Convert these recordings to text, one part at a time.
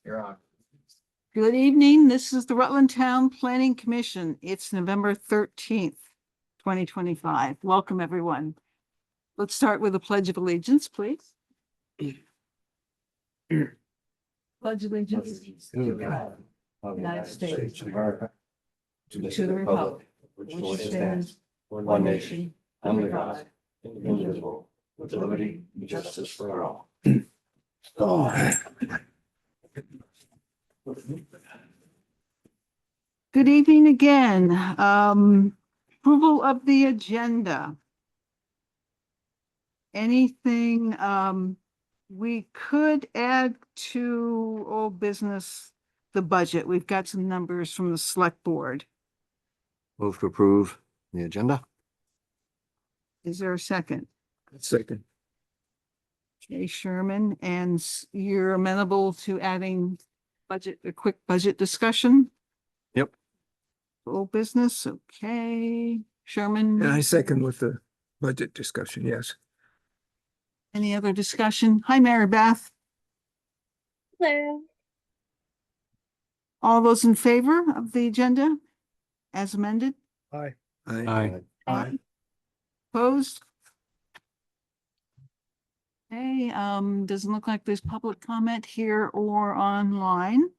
You're on. Good evening. This is the Rutland Town Planning Commission. It's November 13th, 2025. Welcome, everyone. Let's start with a Pledge of Allegiance, please. Pledge allegiance to the flag of the United States of America, to the republic which stands one nation under God, indivisible, with liberty and justice for all. Good evening again. Approval of the agenda. Anything we could add to old business, the budget? We've got some numbers from the select board. Move to approve the agenda. Is there a second? Second. Okay, Sherman, and you're amenable to adding a quick budget discussion? Yep. Old business, okay. Sherman? And I second with the budget discussion, yes. Any other discussion? Hi, Mary Beth. Hello. All those in favor of the agenda as amended? Aye. Aye. Opposed? Okay, doesn't look like there's public comment here or online.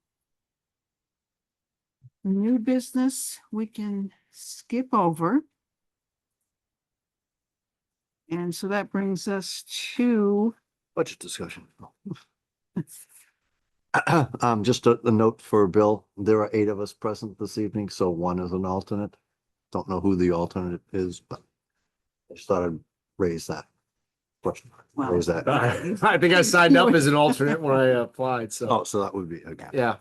New business, we can skip over. And so that brings us to Budget discussion. Just a note for Bill, there are 8 of us present this evening, so 1 is an alternate. Don't know who the alternate is, but I just thought I'd raise that question. Well, Raise that. I think I signed up as an alternate when I applied, so, Oh, so that would be, okay. yeah.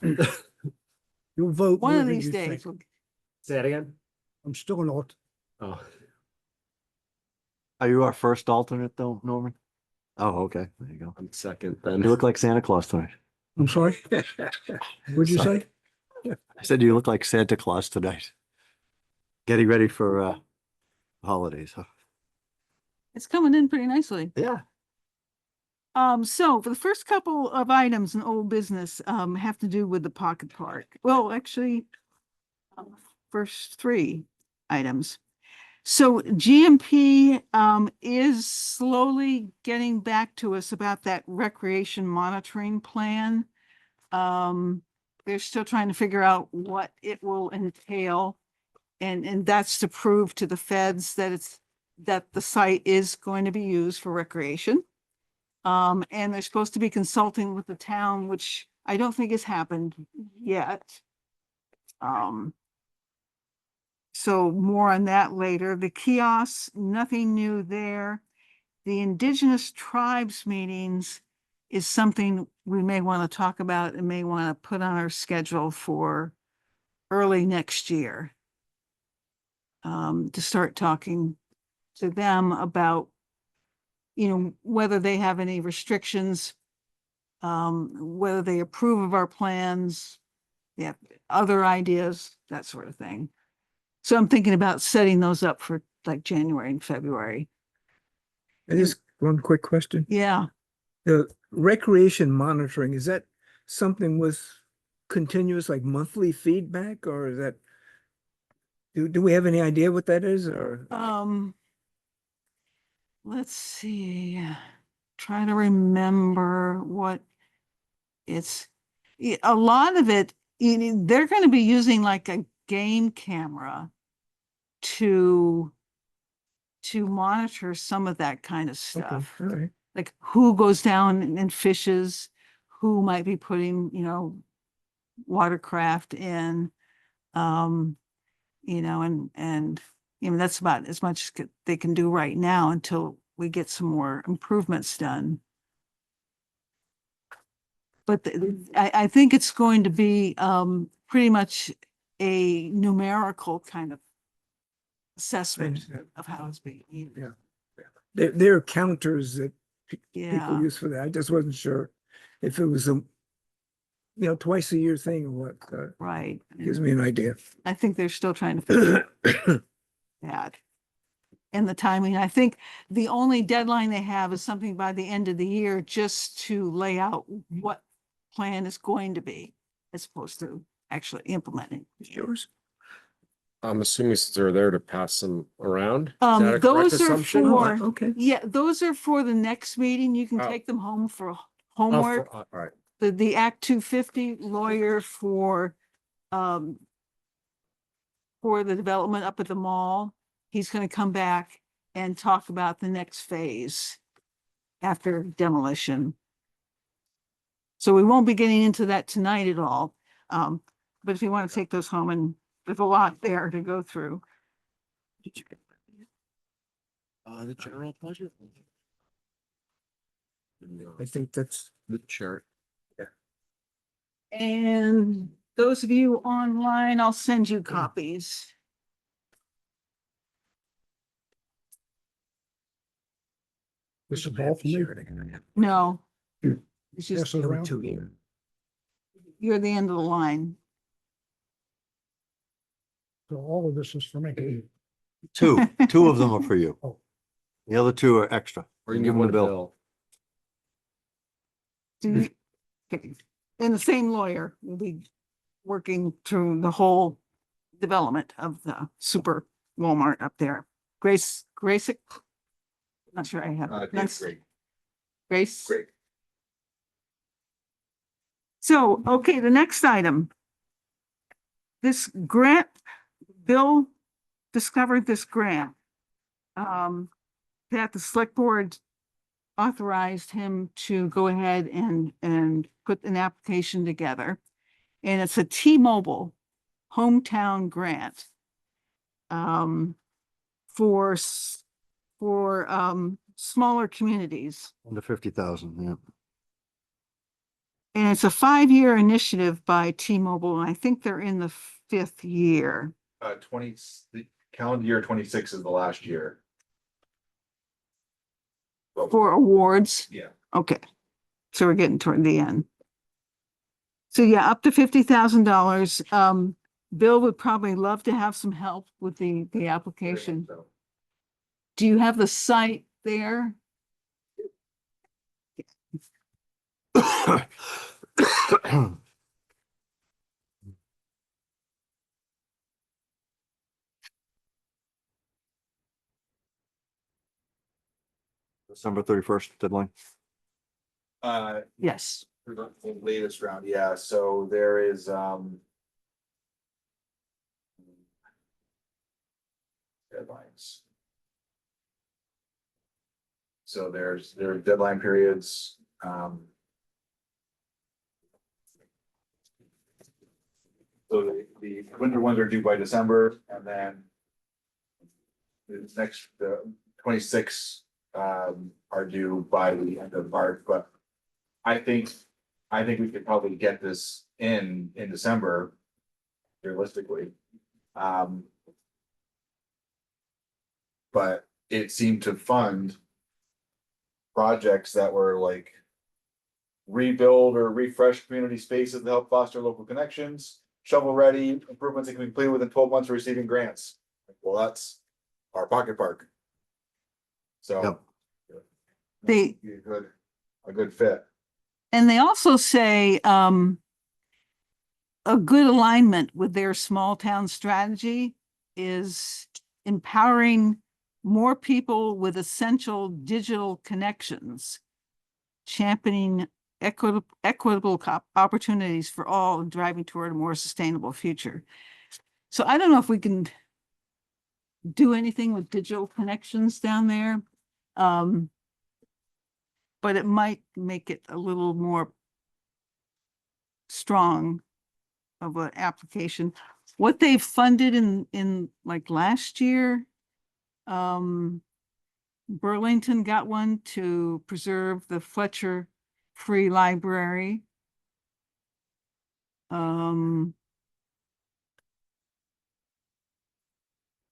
You'll vote. one of whether these you days. think- we'll- Say it again? I'm still not. Oh, Are you our first alternate though, Norman? Oh, okay, there you go. I'm second You then. look like Santa Claus tonight. I'm sorry? What'd you say? I said you look like Santa Claus tonight. Getting ready for holidays, huh? It's coming in pretty nicely. Yeah. So for the first couple of items in old business, have to do with the pocket park. Well, actually, first 3 items. So GMP, is slowly getting back to us about that recreation monitoring plan. They're still trying to figure out what it will entail. And that's to prove to the feds that the site is going to be used for recreation. And they're supposed to be consulting with the town, which I don't think has happened yet. So more on that later. The kiosks, nothing new there. The Indigenous Tribes meetings is something we may want to talk about and may want to put on our schedule for early next year. To start talking to them about, whether they have any restrictions, whether they approve of our plans, other ideas, that sort of thing. So I'm thinking about setting those up for like January and February. And just one quick question. Yeah, The recreation monitoring, is that something with continuous, like monthly feedback, or is that? Do we have any idea what that is, or? let's see, try to remember what it's, a lot of it, they're going to be using like a game camera to monitor some of that kind of Okay, stuff. all right. Like who goes down and fishes, who might be putting, watercraft in, and that's about as much as they can do right now until we get some more improvements done. But I think it's going to be pretty much a numerical kind of assessment understand. of how it's being used. Yeah. There are counters that people Yeah, use for that. I just wasn't sure if it was a, twice a year thing or what. right. Gives me an idea. I think they're still trying to figure out that. And the timing, I think the only deadline they have is something by the end of the year, just to lay out what plan is going to be, as opposed to actually implementing. Yours? I'm assuming since they're there to pass them around. Is that a correct Those are assumption? for, Okay. yeah, those are for the next meeting. You can Oh. take them home for Oh, homework. all right. The Act 250 lawyer for the development up at the mall, he's gonna come back and talk about the next phase after demolition. So we won't be getting into that tonight at all. But if you want to take those home, and there's a lot there to go through. Did you get The general budget. I think that's, The chart. And those of you online, I'll send you copies. This is all for me. No. It's Pass just, it there were around. two here. you're the end of the line. So all of this is for me. Two of them are for you. Oh. The other two are extra. Or you Give give them one to to Bill. Do you- okay. And the same lawyer will be working through the whole development of the super Walmart up there. Grace, not sure I have. That's- Grace. Great. So, okay, the next item. This grant, Bill discovered this grant. That the select board authorized him to go ahead and put an application together. And it's a T-Mobile hometown grant. For smaller communities. Under 50,000, yeah. And it's a 5-year initiative by T-Mobile, and I think they're in the 5th year. The calendar year 26 is the last year. For awards? Yeah. Okay, so we're getting toward the end. So yeah, up to $50,000. Bill would probably love to have some help with the application. So, Do you have the site there? December 31st deadline. Yes. for the latest round, yeah, so there is, deadlines. So there are deadline periods, so the winter ones are due by December, and then the next, the 26 are due by the end of March, but I think we could probably get this in December, realistically. But it seemed to fund projects that were like rebuild or refresh community spaces to help foster local connections, shovel ready improvements that can be completed within 12 months of receiving grants. Well, that's our pocket park. So. Yep. They- Be a good fit. And they also say, a good alignment with their small town strategy is empowering more people with essential digital connections, championing equitable opportunities for all, and driving toward a more sustainable future. So I don't know if we can do anything with digital connections down there. But it might make it a little more strong of an application. What they've funded in like last year, Burlington got one to preserve the Fletcher Free Library.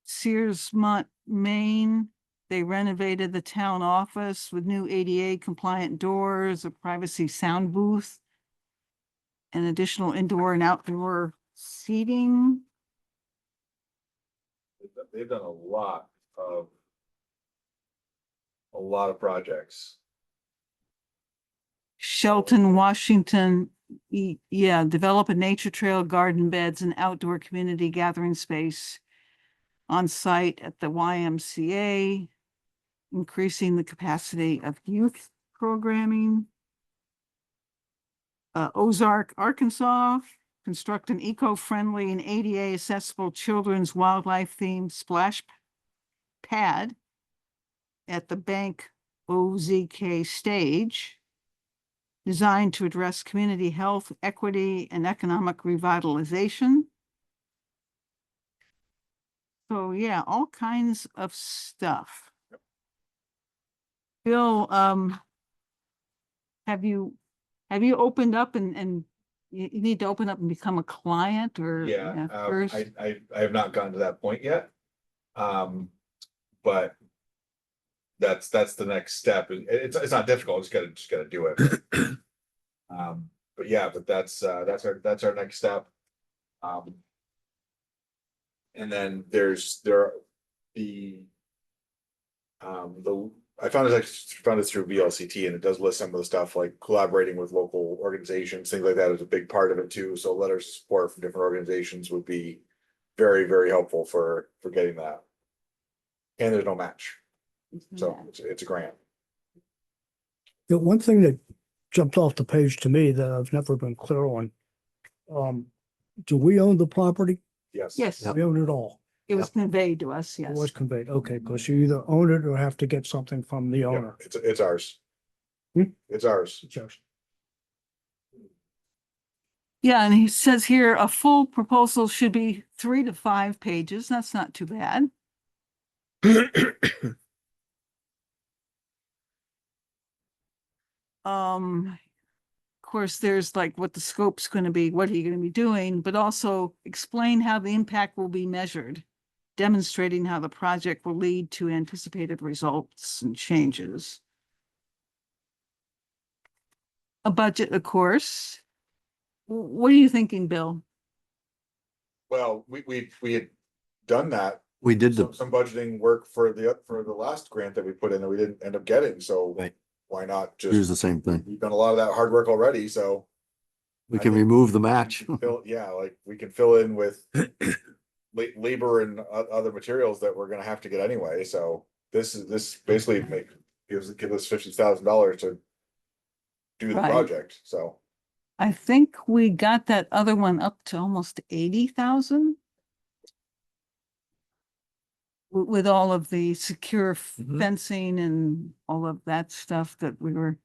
Searsmont, Maine, they renovated the town office with new ADA compliant doors, a privacy sound booth, and additional indoor and outdoor seating. They've done a lot of projects. Shelton, Washington Yeah, develop a nature trail, garden beds, and outdoor community gathering space on site at the YMCA, increasing the capacity of youth programming. Ozark, Arkansas, construct an eco-friendly and ADA accessible children's wildlife themed splash pad at the Bank OZK stage, designed to address community health, equity, and economic revitalization. So yeah, all kinds of stuff. Bill, have you opened up and you need to open up and become a client or? Yeah, first? I have not gotten to that point yet. But that's the next step. It's not difficult, just gotta do it. But yeah, but that's our next step. And then there are the I found it through VLCT, and it does list some of the stuff like collaborating with local organizations, things like that is a big part of it too. So letters of support from different organizations would be very, very helpful for getting that. And there's no match, so it's a grant. The one thing that jumped off the page to me that I've never been clear on. Do we own the property? Yes. Yes, We own it all. it was conveyed to us, It was yes. conveyed. Okay, because you either own it or have to get something from the Yeah, owner. it's ours. Hmm? It's ours. Just- Yeah, and he says here, a full proposal should be 3 to 5 pages. That's not too bad. Of course, there's like what the scope's going to be, what are you going to be doing, but also explain how the impact will be measured, demonstrating how the project will lead to anticipated results and changes. A budget, of course. What are you thinking, Bill? Well, we had done that, We did some budgeting work for the last grant that we put in that we didn't end up getting, so. Right. Why not use just, the same thing. we've done a lot of that hard work already, so. We I can think- remove the match. Yeah, like we can fill in with labor and other materials that we're gonna have to get anyway, so this basically give us $50,000 to do the Right. project, so. I think we got that other one up to almost 80,000. With all of the secure Mhm. fencing and all of that stuff that we were.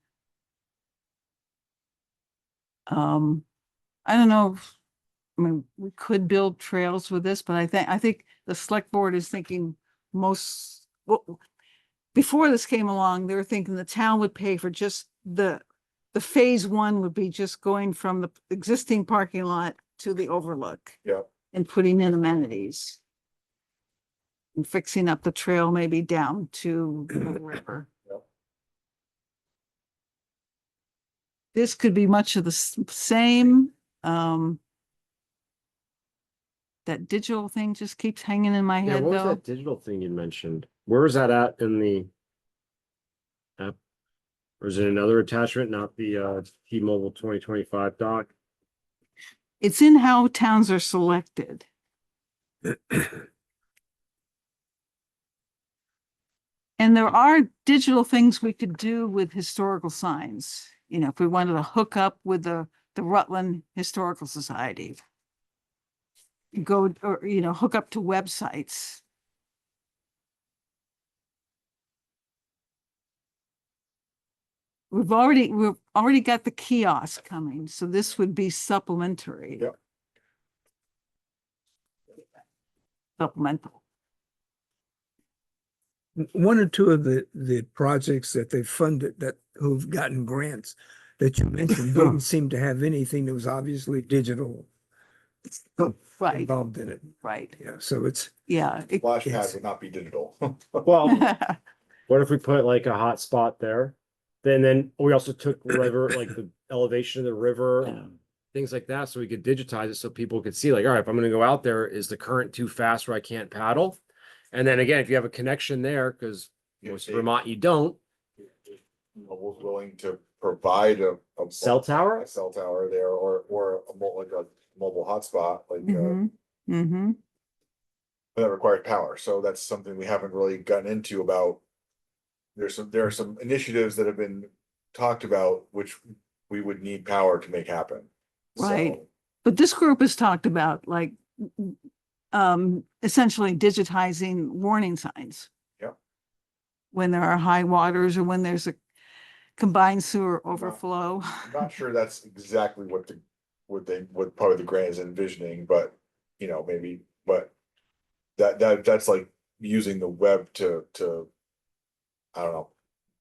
I don't know. I mean, we could build trails with this, but I think the select board is thinking before this came along, they were thinking the town would pay for just the phase 1 would be just going from the existing parking lot to the overlook. Yeah. And putting in amenities. And fixing up the trail maybe down to the river. Yep. This could be much of the same. That digital thing just keeps hanging in my Yeah, head what was though. that digital thing you mentioned? Where was that at in the app? Or is it another attachment, not the T-Mobile 2025 doc? It's in how towns are selected. And there are digital things we could do with historical signs, you know, if we wanted to hook up with the Rutland Historical Society. Go, or, you know, hook up to websites. We've already got the kiosk coming, so this would be supplementary. Yep. Supplemental. One or two of the projects that they funded who've gotten grants that you mentioned didn't seem to have anything that was obviously digital Right, involved in it. right, Yeah, so it's, yeah. Splash pad Yes. would not be digital. Well, what if we put like a hot spot there? Then we also took the river, like the elevation of the river, things like that, so we could digitize it so people could see like, all right, if I'm gonna go out there, is the current too fast where I can't paddle? And then again, if you have a connection there, because most of Vermont, you don't, Willing to provide a Cell tower? a cell tower there or like a mobile hotspot, like, Mm-hmm. that requires power. So that's something we haven't really gotten into about. There are some initiatives that have been talked about, which we would need power to make happen. Right. So, But this group has talked about like essentially digitizing warning signs. Yep. When there are high waters or when there's a combined sewer overflow. I'm not sure that's exactly what part of the grant is envisioning, but maybe, but that's like using the web to I don't know,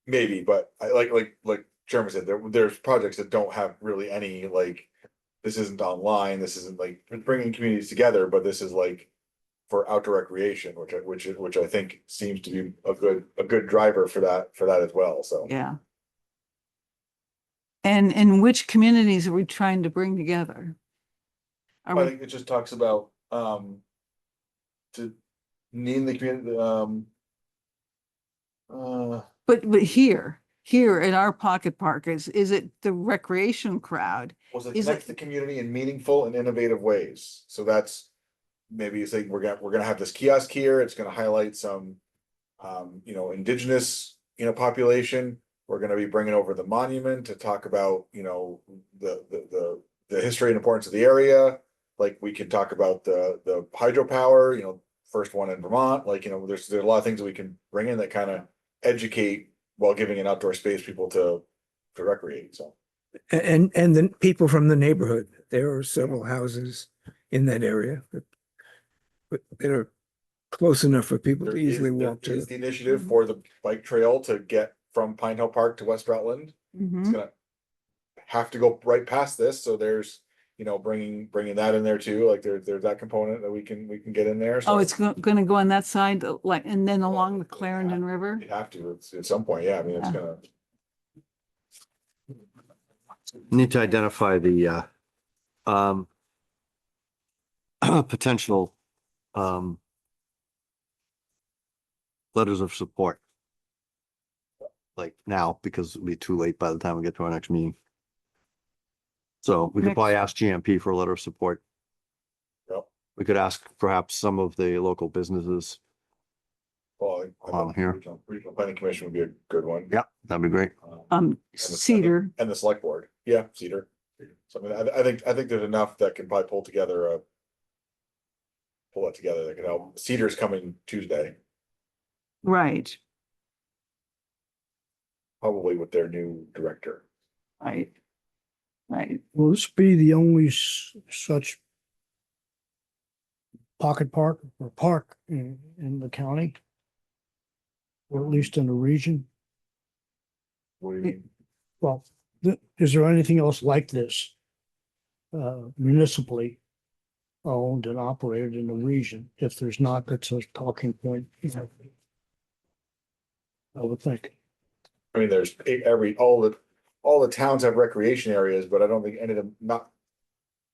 maybe, but I like Chairman said, there's projects that don't have really any, like, this isn't online, this isn't like bringing communities together, but this is like for outdoor recreation, which I think seems to be a good driver for that as well, so. Yeah. And which communities are we trying to bring together? Are I we, think it just talks about, to need the community, but here in our pocket park, is it the recreation crowd? was it Is connect it- the community in meaningful and innovative ways, so that's. Maybe you say we're gonna have this kiosk here, it's gonna highlight some, indigenous, population. We're gonna be bringing over the monument to talk about, the history and importance of the area. Like, we can talk about the hydropower, first one in Vermont, like, there's a lot of things that we can bring in that kind of educate while giving an outdoor space people to recreate, so. And then people from the neighborhood, there are several houses in that area that are close enough for people to easily walk There is to. the initiative for the bike trail to get from Pine Hill Park to West Rutland. It's Mhm. gonna have to go right past this, so there's, bringing that in there too, like there's that component that we can get in there. Oh, So it's gonna go on that side, like, and then along the Clarendon River? you have to, it's at some point, yeah, I mean, it's Yeah. gonna. Need to identify the potential letters of support. Like now, because it'll be too late by the time we get to our next meeting. So we could probably ask GMP for a letter of support. Yep. We could ask perhaps some of the local businesses. Well, I On think here. Regional Planning Commission would be a good one. Yeah, that'd be great. Cedar, And the select board, yeah, Cedar. So I mean, I think there's enough that can probably pull that together that can help. Cedar's coming Tuesday, right, probably with their new director. right, right. Will this be the only such pocket park or park in the county? Or at least in the region? What do you mean? Well, is there anything else like this? Municipally owned and operated in the region? If there's not, that's a talking point. I would think. I mean, there's all the towns have recreation areas, but I don't think any of them I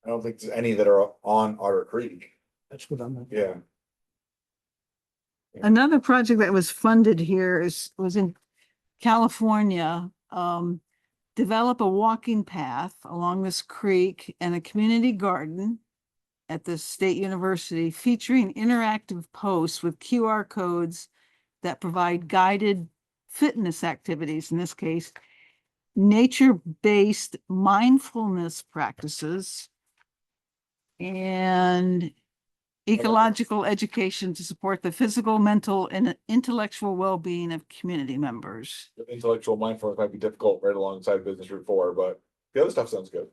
don't think there's any that are on Otter Creek. That's what I'm. Yeah. Another project that was funded here was in California. Develop a walking path along this creek and a community garden at the State University featuring interactive posts with QR codes that provide guided fitness activities, in this case, nature-based mindfulness practices, and ecological education to support the physical, mental, and intellectual well-being of community members. Intellectual mindfulness might be difficult right alongside Business Route 4, but the other stuff sounds good.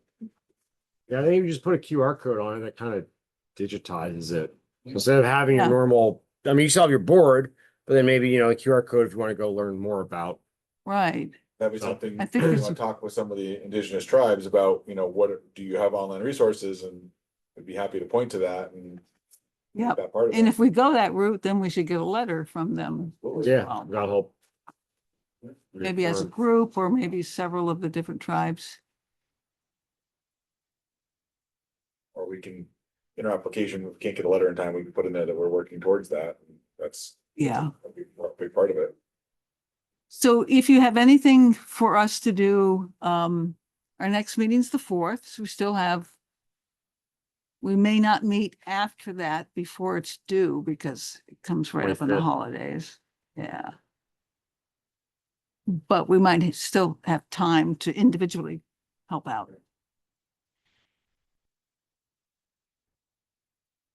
Yeah, I think you just put a QR code on it that kind of digitizes it. Instead of having Yeah. your normal, I mean, you still have your board, but then maybe, a QR code if you want to go learn more about. Right. That'd be So, something, I think we there's want to talk with some of the indigenous tribes about, what, do you have online resources, and we'd be happy to point to that and. make Yep. That part of And it. if we go that route, then we should get a letter from them, Yeah, Wow. God help. maybe as a group or maybe several of the different tribes. Or we can, in our application, if we can't get a letter in time, we can put in there that we're working towards that. That's Yeah. a big part of it. So if you have anything for us to do, our next meeting's the 4th, so we still have. We may not meet after that before it's due because it comes right up on the 25th. holidays. Yeah. But we might still have time to individually help out.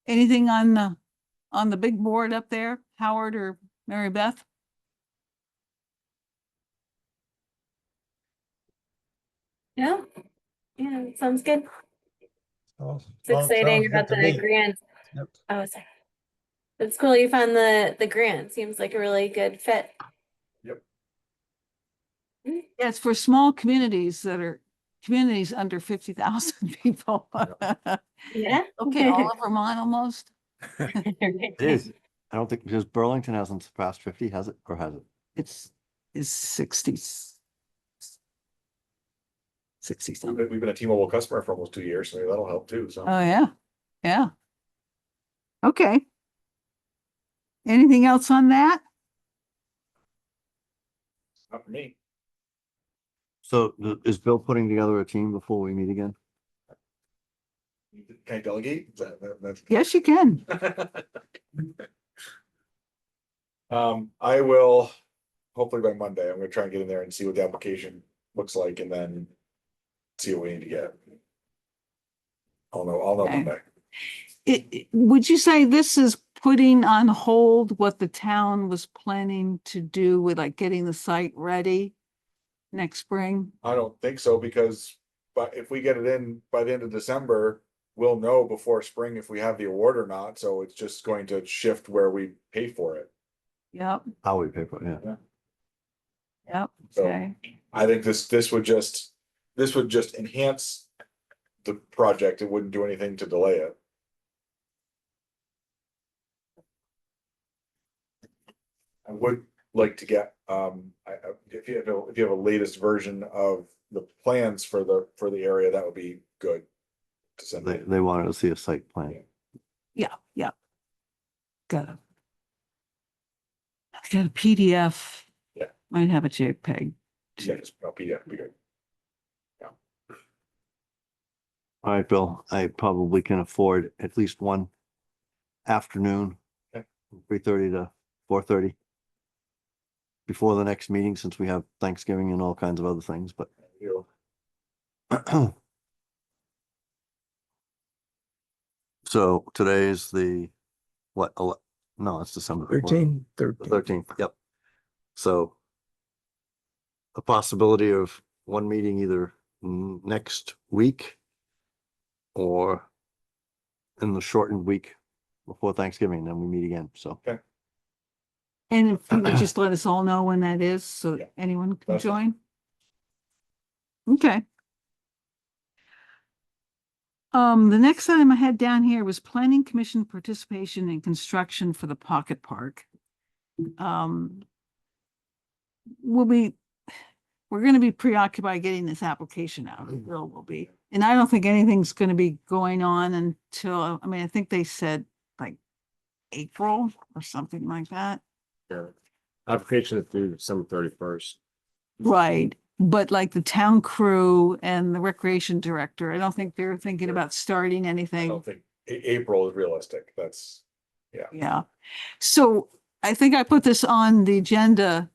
Anything on the big board up there, Howard or Mary Beth? Yeah, yeah, sounds good. Oh, It's exciting about the grant. Yep. Oh, sorry. It's cool you found the grant. Seems like a really good fit. Yeah, it's for small communities that are communities under 50,000 people. Yeah. Okay, all of Vermont almost. It is. I don't think, because Burlington hasn't surpassed 50, has it, or has it? It's 60. 60 something. We've been a T-Mobile customer for almost 2 years, so maybe that'll help too, so. Oh, yeah, yeah. Okay. Anything else on that? Not for me. So is Bill putting together a team before we meet again? Can I delegate? That's. Yes, you can. I will, hopefully by Monday, I'm gonna try and get in there and see what the application looks like and then see what we need to get. I'll know Okay. Monday. Would you say this is putting on hold what the town was planning to do with like getting the site ready next spring? I don't think so, because, but if we get it in by the end of December, we'll know before spring if we have the award or not, so it's just going to shift where we pay for it. Yep, How we pay for it, yeah. yep, So- okay. I think this would just enhance the project. It wouldn't do anything to delay it. I would like to get, if you have a latest version of the plans for the area, that would be good to send. They wanted to see a site plan. Yeah, yeah. Got a PDF. Yeah. Might have a JPEG. Yeah, just no PDF would be good. All right, Bill, I probably can afford at least one afternoon, Okay. 3:30 to 4:30. Before the next meeting, since we have Thanksgiving and all kinds of other things, but You so today is the, what, no, it's December 13. 13th, yep. So a possibility of one meeting either next week or in the shortened week before Thanksgiving, then we meet again, so. And if you would just let us all know when that is, so Yeah. anyone can That's fine. join. Okay. The next item I had down here was planning commission participation in construction for the pocket park. We're gonna be preoccupied getting this application out, Bill will be. And I don't think anything's gonna be going on until, I mean, I think they said like April or something like that. Yeah. Application is due December 31st. Right, but like the town crew and the recreation director, I don't think they're thinking about starting I anything. don't think April is realistic. That's, Yeah, so I think I put this on the agenda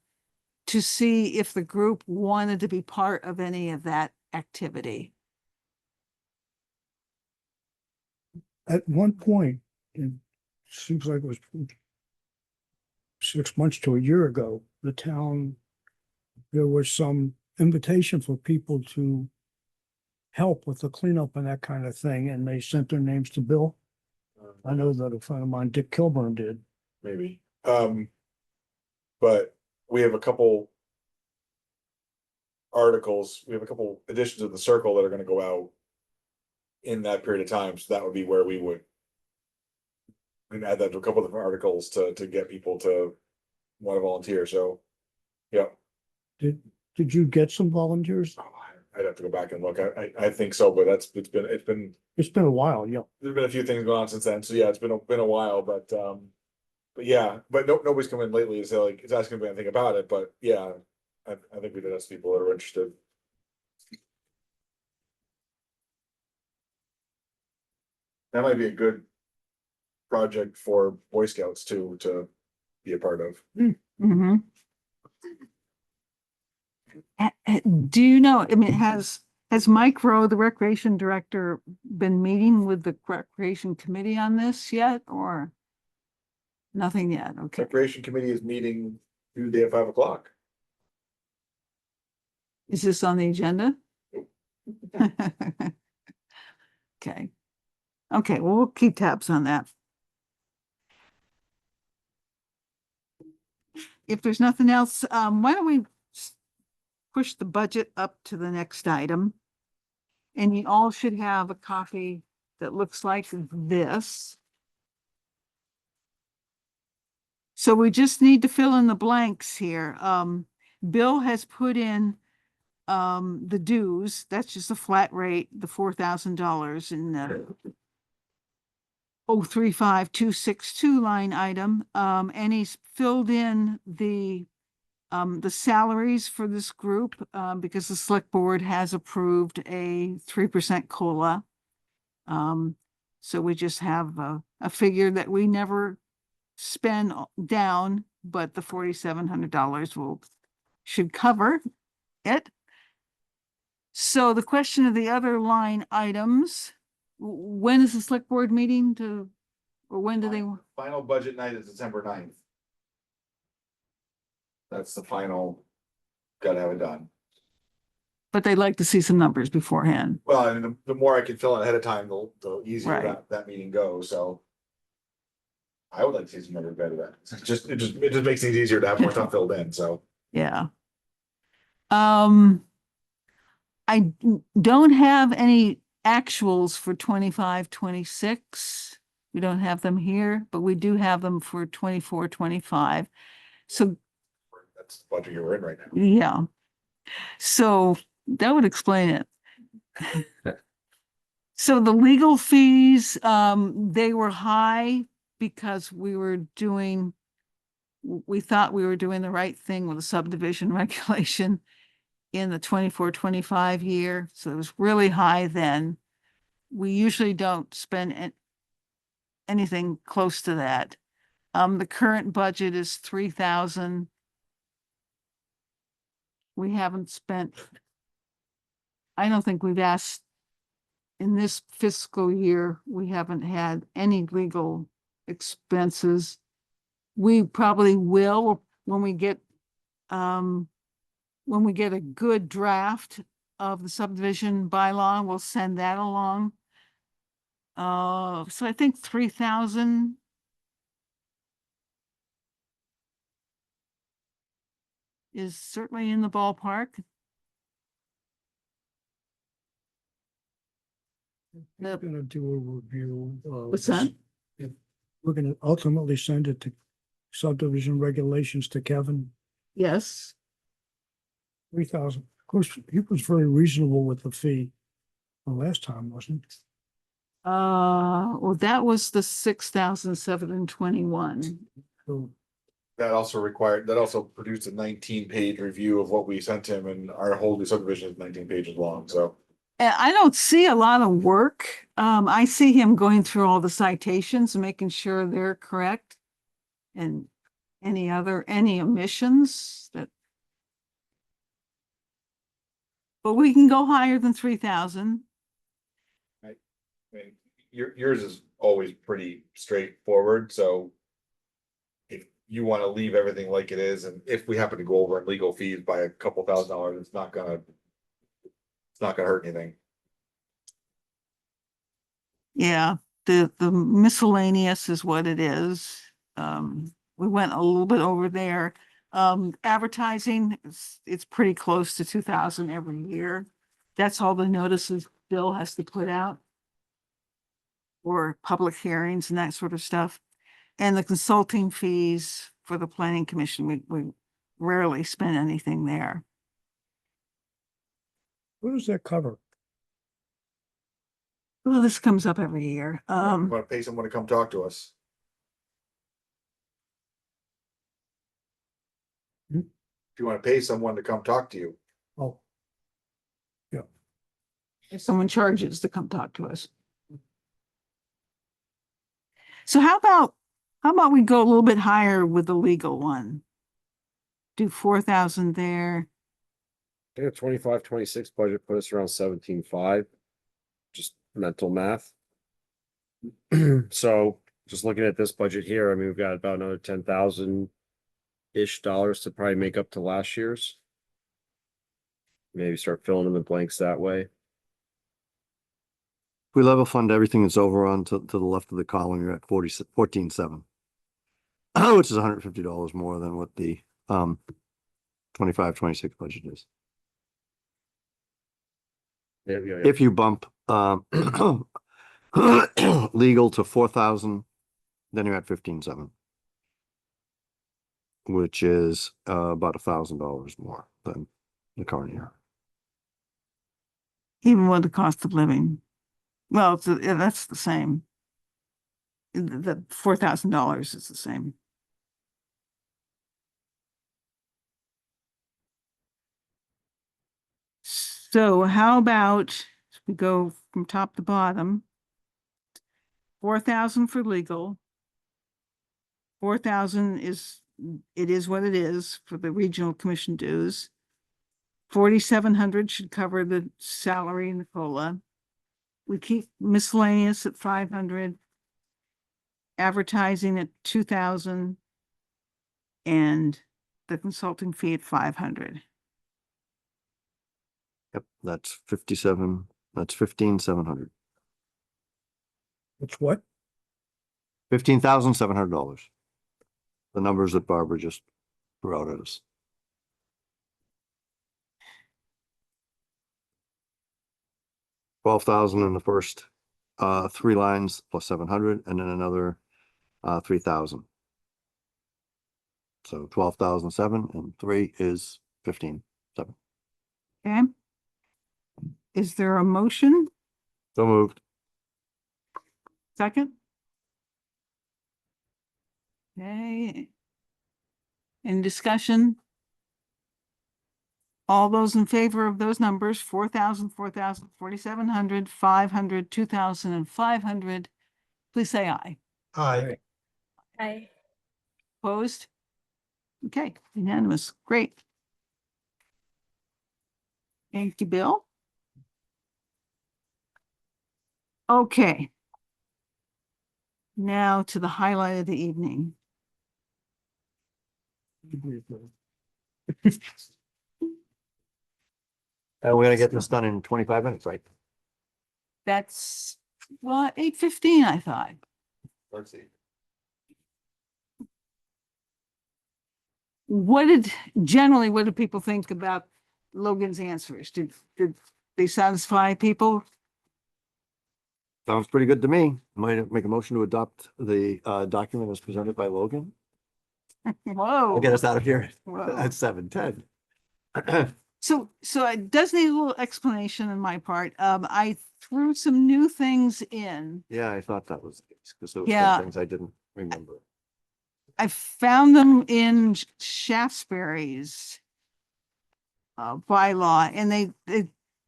to see if the group wanted to be part of any of that activity. At one point, it seems like it was 6 months to a year ago, the town, there was some invitation for people to help with the cleanup and that kind of thing, and they sent their names to Bill. I know that a friend of mine, Dick Kilburn, did. maybe. But we have a couple articles, we have a couple editions of the Circle that are gonna go out in that period of time, so that would be where we would add that to a couple of different articles to get people to want to volunteer, so, yeah. Did you get some volunteers? Oh, I'd have to go back and look. I think so, but it's been, It's been a while, yeah. there's been a few things going on since then, so yeah, it's been a while, but yeah, but nobody's come in lately to say like, it's asking me anything about it, but yeah, I think we did ask people that are interested. That might be a good project for Boy Scouts too, to be a part of. Mm-hmm. Do you know, I mean, has Mike Rowe, the recreation director, been meeting with the recreation committee on this yet, or nothing yet? Okay. Recreation Committee is meeting Tuesday at 5 o'clock. Is this on the agenda? Okay. Okay, well, we'll keep tabs on that. If there's nothing else, why don't we push the budget up to the next item? And you all should have a copy that looks like this. So we just need to fill in the blanks here. Bill has put in the dues, that's just a flat rate, the $4,000 in the 035262 line item. And he's filled in the salaries for this group, because the select board has approved a 3% COLA. So we just have a figure that we never spend down, but the $4,700 should cover it. So the question of the other line items, when is the select board meeting or when do they? Final budget night is December 9th. That's the final, gotta have it done. But they'd like to see some numbers beforehand. Well, and the more I can fill in ahead of time, the easier Right. that meeting goes, so. I would like to see some numbers better than that. It just makes things easier to have more stuff filled in, so. Yeah. I don't have any actuals for 25, 26. We don't have them here, but we do have them for 24, 25. So, That's the budget you're in right now. yeah. So that would explain it. So the legal fees, they were high because we thought we were doing the right thing with the subdivision regulation in the 24-25 year. So it was really high then. We usually don't spend anything close to that. The current budget is 3,000. We haven't spent, I don't think we've asked in this fiscal year, we haven't had any legal expenses. We probably will when we get a good draft of the subdivision bylaw, we'll send that along. So I think 3,000. Is certainly in the ballpark. We're gonna do a review. What's that? We're gonna ultimately send it to subdivision regulations to Kevin. Yes. 3,000. Of course, he was very reasonable with the fee the last time, wasn't it? Well, that was the 6,721. So That also produced a 19-page review of what we sent him, and our whole new subdivision is 19 pages long, so. And I don't see a lot of work. I see him going through all the citations and making sure they're correct. And any omissions that. But we can go higher than 3,000. I mean, yours is always pretty straightforward, so. If you wanna leave everything like it is, and if we happen to go over in legal fees by a couple $1,000, it's not gonna hurt anything. Yeah, the miscellaneous is what it is. We went a little bit over there. Advertising, it's pretty close to 2,000 every year. That's all the notices Bill has to put out. Or public hearings and that sort of stuff. And the consulting fees for the planning commission, we rarely spend anything there. what does that cover? Well, this comes up every year. Wanna pay someone to come talk to us. if you want to pay someone to come talk to you. Oh, If someone charges to come talk to us. So how about we go a little bit higher with the legal one? Do 4,000 there. I think a 25-26 budget put us around 17.5. Just mental math. So just looking at this budget here, I mean, we've got about another 10,000-ish dollars to probably make up to last year's. Maybe start filling in the blanks that way. We level fund everything that's over on to the left of the column, you're at 14.7. Which is $150 more than what the 25-26 budget is. There we go. If you bump legal to 4,000, then you're at 15.7. Which is about $1,000 more than the current year. Even with the cost of living. Well, that's the same. The $4,000 is the same. So how about we go from top to bottom? 4,000 for legal. 4,000 is what it is for the regional commission dues. 4,700 should cover the salary and the COLA. We keep miscellaneous at 500. Advertising at 2,000. And the consulting fee at 500. Yep, that's 57, that's 15,700. it's what? $15,700. The numbers that Barbara just threw out at us. $12,000 in the first 3 lines plus 700, and then another 3,000. So 12,007 and 3 is 15,700. Okay. Is there a motion? So moved. Second? Okay. In discussion? All those in favor of those numbers, 4,000, 4,000, 4,700, 500, 2,000, and 500, please say aye. Aye. I, Opposed? Okay, unanimous. Great. Thank you, Bill. Okay. Now to the highlight of the evening. And we're gonna get this done in 25 minutes, right? That's, well, 8:15, I thought. Let's see. What do people think about Logan's answers? Did they satisfy people? Sounds pretty good to me. Might make a motion to adopt the document as presented by Logan. Whoa. I'll get us out of here Whoa. at 7:10. So it does need a little explanation on my part. I threw some new things in. Yeah, I thought that was the case, because there were Yeah. some things I didn't remember. I found them in Shaftesbury's bylaw, and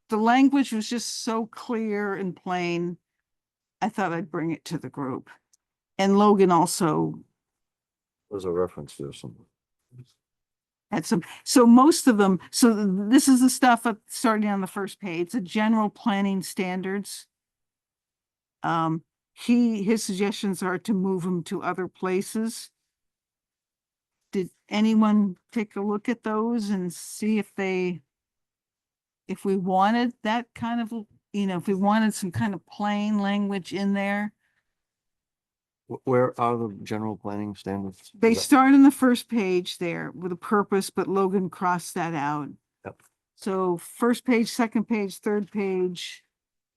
the language was just so clear and plain. I thought I'd bring it to the group. And Logan also There's a reference there somewhere. had some, so most of them, so this is the stuff starting on the first page, the general planning standards. His suggestions are to move them to other places. Did anyone take a look at those and see if we wanted that kind of, if we wanted some kind of plain language in there? Where are the general planning standards? They Is that- start on the first page there with a purpose, but Logan crossed that out. Yep. So first page, second page, third page,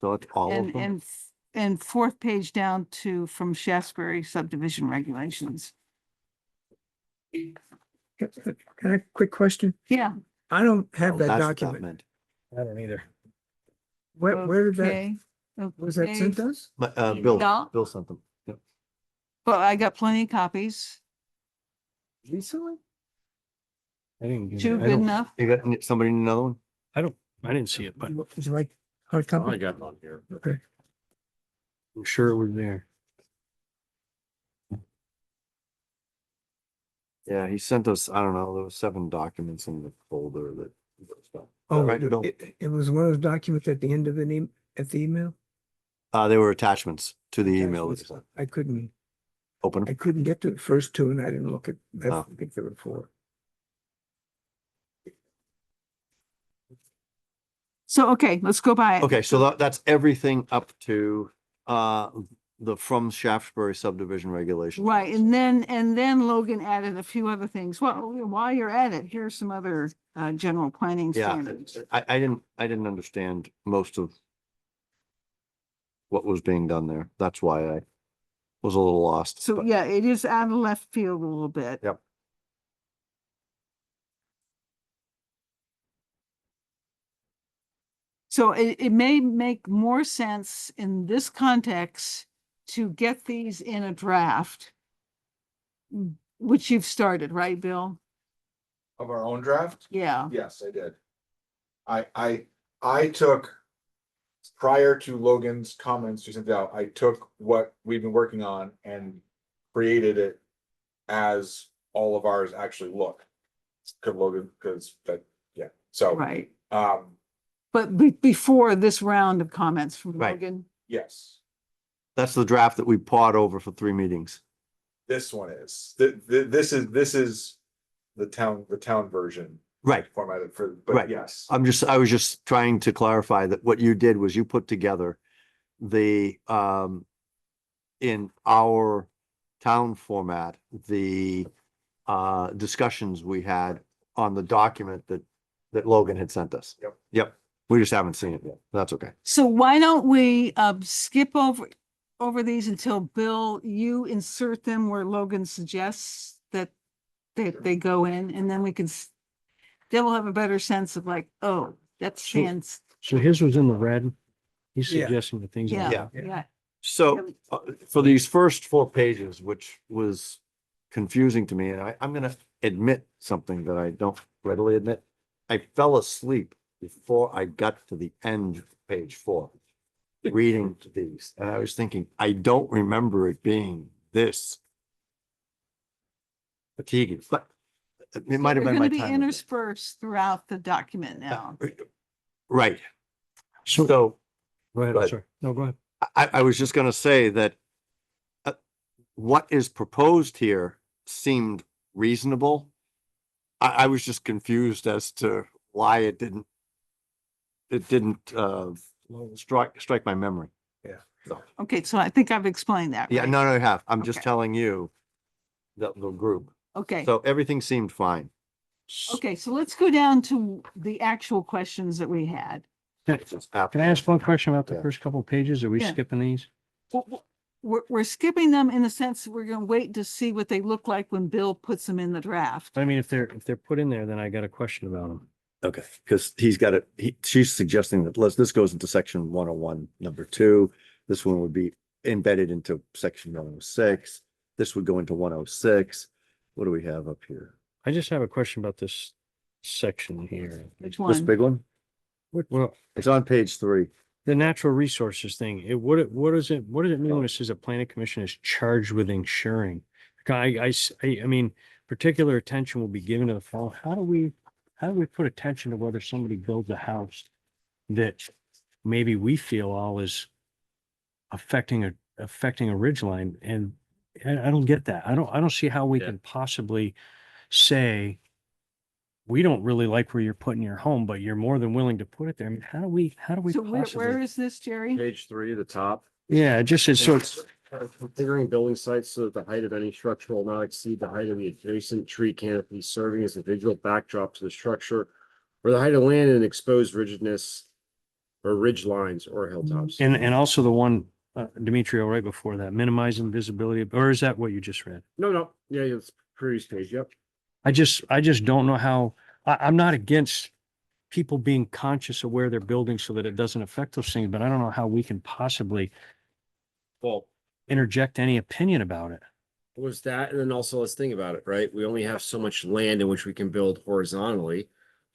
So it's all of and, them? and fourth page down to from Shaftesbury subdivision regulations. Can I, quick question? Yeah. I don't have Oh, that that's what document. meant. I don't either. Where did that, Okay, was that sent okay. us? Bill No. sent them. Yep. But I got plenty of copies. Recently? I didn't get it. Two, I good don't- enough? You got somebody need another one? I didn't see it, but Would you like hard Oh, I copy? got it on here. Okay. I'm sure it was there. Yeah, he sent us, I don't know, there was 7 documents in the folder that. Oh, Right, Bill? it was one of those documents at the end of at the email? They were attachments to the email. that he sent. I couldn't Open them. get to the first two and I didn't look at, I Oh. think there were 4. So, okay, let's go by it. Okay, so that's everything up to, the from Shaftesbury subdivision regulations. Right, and then Logan added a few other things. Well, while you're at it, here's some other general planning Yeah, standards. I didn't understand most of what was being done there. That's why I was a little lost. So, but- yeah, it is out of left field a little bit. Yep. So it may make more sense in this context to get these in a draft, which you've started, right, Bill? Of our own draft? Yeah, Yes, I did. I took, prior to Logan's comments you sent out, I took what we've been working on and created it as all of ours actually look. Cause Logan, cause that, yeah, so, right. but Before this round of comments from Right. Logan, yes, That's the draft that we pawed over for 3 meetings. this one is, this is the town version. Right. Formatted for, Right. but yes. I was just trying to clarify that what you did was you put together the, in our town format, the, discussions we had on the document that Logan had sent us. Yep. Yep. We just haven't seen it yet. That's okay. so why don't we skip over these until Bill, you insert them where Logan suggests that they go in, and then we can then we'll have a better sense of like, oh, that So- stands. So his was in the red. He's Yeah. suggesting the things. in the Yeah, red. yeah. So for these first 4 pages, which was confusing to me, and I'm gonna admit something that I don't readily admit. I fell asleep before I got to the end of page 4, reading these, and I was thinking, I don't remember it being this fatiguing, but it might have They're been my gonna be time. interspersed throughout the document now. Right. So Go ahead. Go I'm ahead. sorry. No, go ahead. I was just gonna say that what is proposed here seemed reasonable. I was just confused as to why it didn't strike my memory. Okay, so I think I've explained that. Yeah, right? no, I have. I'm just Okay. telling you the group. Okay, So everything seemed fine. okay, so let's go down to the actual questions that we had. Can I ask one question about the Yeah. first couple of pages? Are we Yeah. skipping these? We're skipping them in the sense that we're gonna wait to see what they look like when Bill puts them in the draft. I mean, if they're put in there, then I got a question about them. Okay, because he's got it, she's suggesting that this goes into section 101, number 2. This one would be embedded into section 106. This would go into 106. What do we have up here? I just have a question about this section here. Which This one? big one? Well, It's on page 3. the natural resources thing, what does it mean when it says a planning commission is charged with ensuring? I mean, particular attention will be given to the following. How do we put attention to whether somebody builds a house that maybe we feel all is affecting a ridgeline? And I don't get that. I don't see how we Yeah. can possibly say, we don't really like where you're putting your home, but you're more than willing to put it there. I mean, how do we So where possibly? is this, Jerry? Page 3, the top. Yeah, it just says, so it's, Configuring building sites so that the height of any structure will not exceed the height of the adjacent tree canopy serving as a visual backdrop to the structure, or the height of land and exposed rigidness or ridge lines or hilltops. and also the one, Demetrio, right before that, minimizing visibility, or is that what you just read? No, yeah, it's previous page, yep. I just don't know how, I'm not against people being conscious of where they're building so that it doesn't affect those things, but I don't know how we can possibly Well, interject any opinion about it. was that, and then also let's think about it, right? We only have so much land in which we can build horizontally.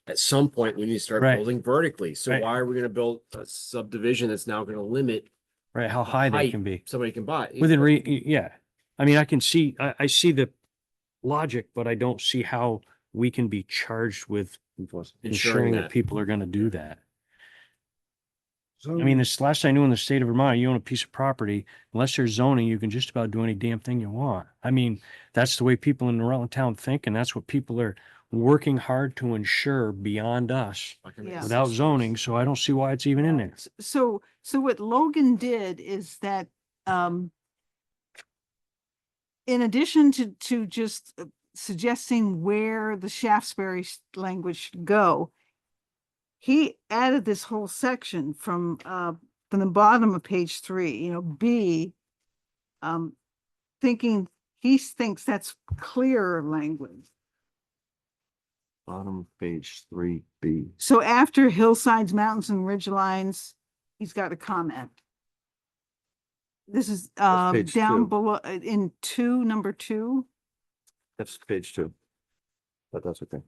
At some point, we need to start Right. building vertically. So Right. why are we gonna build a subdivision that's now gonna limit Right, how the high they height can be. somebody can buy? Within yeah. I mean, I can see, I see the logic, but I don't see how we can be charged with ensuring that that. people are gonna do that. So I mean, this last I knew in the state of Vermont, you own a piece of property, unless there's zoning, you can just about do any damn thing you want. I mean, that's the way people in the Rutland town think, and that's what people are working hard to ensure beyond us Yeah. without zoning, so I don't see why it's even in there. So what Logan did is that, in addition to just suggesting where the Shaftesbury language should go, he added this whole section from the bottom of page 3, you know, B, he thinks that's clearer language. Bottom of page 3B. So after hillsides, mountains, and ridge lines, he's got a comment. This is page down 2. below in 2, number 2. That's page 2. But that's okay.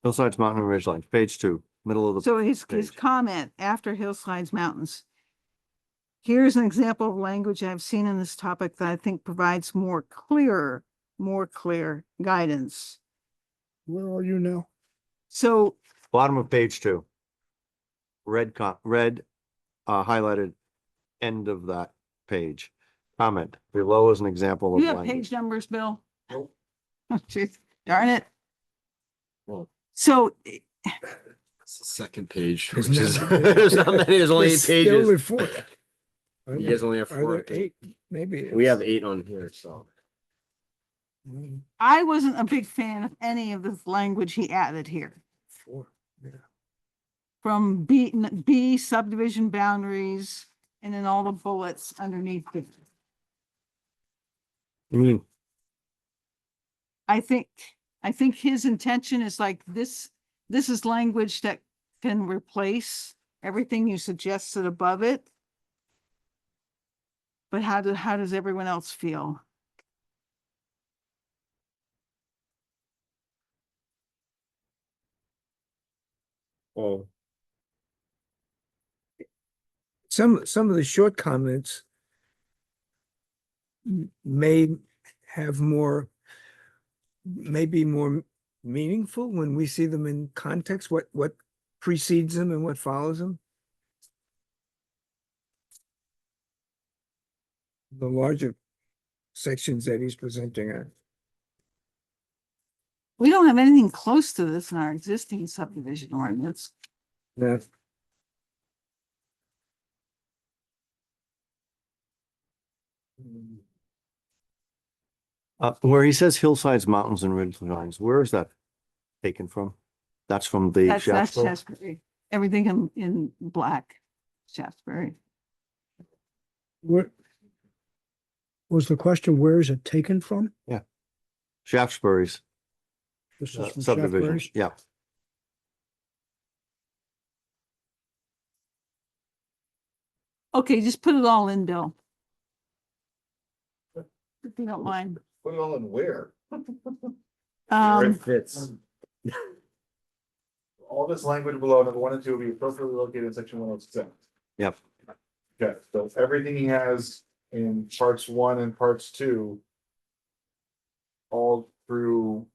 Hillsides, mountain and ridgelines, page 2, middle of the. So his page. comment after hillsides, mountains. Here's an example of language I've seen in this topic that I think provides more clear guidance. where are you now? So Bottom of page 2. Red highlighted end of that page. Comment below is an example of you have language. page numbers, Bill? Nope. Oh, jeez, darn it. Well, So it's the second page, There's which is, not- there's not many, there's only 8 There are only pages. 4. Are You guys only have there 4. I think. 8? Maybe. We have 8 on here, so. I wasn't a big fan of any of this language he added here. 4. Yeah. From B subdivision boundaries, and then all the bullets underneath it. I mean, I think his intention is like this is language that can replace everything you suggested above it. But how does everyone else feel? Well, Some of the short comments may have more, may be more meaningful when we see them in context, what precedes them and what follows them. The larger sections that he's presenting are. We don't have anything close to this in our existing subdivision ordinance. Yeah. Where he says hillsides, mountains and ridgelines, where is that taken from? That's from the That's Shaftesbury? Shaftesbury. Everything in black, Shaftesbury. What was the question? Where is it taken from? Shaftesbury's This is from subdivision, Shaftesbury's? yeah. Okay, just put it all in, Bill. If you don't mind. Put it all in where? where it fits. All this language below number 1 and 2 will be appropriately located in section 106. Yep. Okay, so everything he has in parts 1 and parts 2. All through.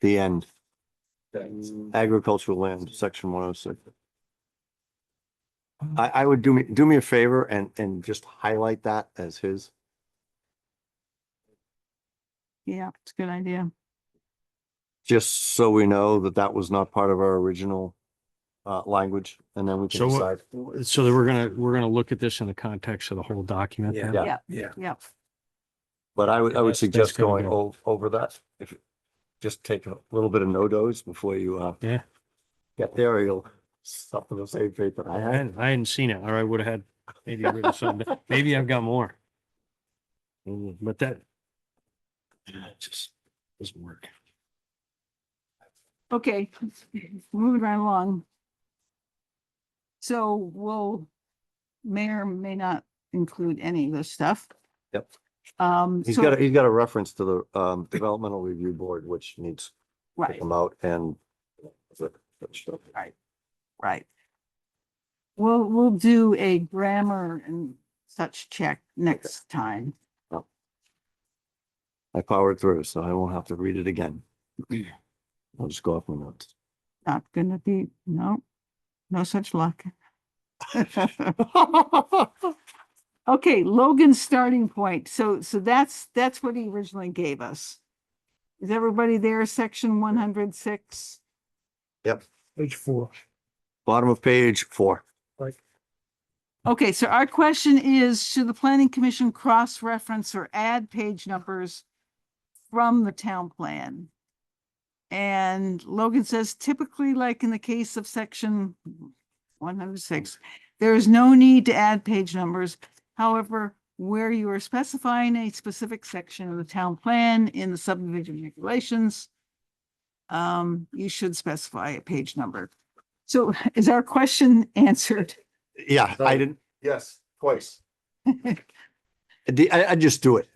The end, Okay. agricultural land, section 106. I would do me a favor and just highlight that as his. Yeah, it's a good idea. Just so we know that that was not part of our original language, and then we can So decide. so that we're gonna look at this in the context of the whole document. then? Yeah. Yeah. But I would That's suggest kinda going good. over that. If just take a little bit of no-dos before you Yeah, get there, or you'll stop on the same page that I had. I hadn't seen it, or I would have had maybe written something, maybe I've got more. But that just doesn't work. Okay, moving right along. So may or may not include any of this stuff. Yep. He's So- got a reference to the Developmental Review Board, which needs to Right, come out and. right. We'll do a grammar and such check next time. I powered through, so I won't have to read it again. I'll just go off my notes. Not gonna be, no such luck. Okay, Logan's starting point. So that's what he originally gave us. Is everybody there? Section 106? Yep, Page 4. bottom of page 4. Okay, so our question is, should the planning commission cross-reference or add page numbers from the town plan? And Logan says typically, like in the case of section 106, there is no need to add page numbers. However, where you are specifying a specific section of the town plan in the subdivision regulations, you should specify a page number. So is our question answered? Yeah, I didn't, Yes, twice. I just do it.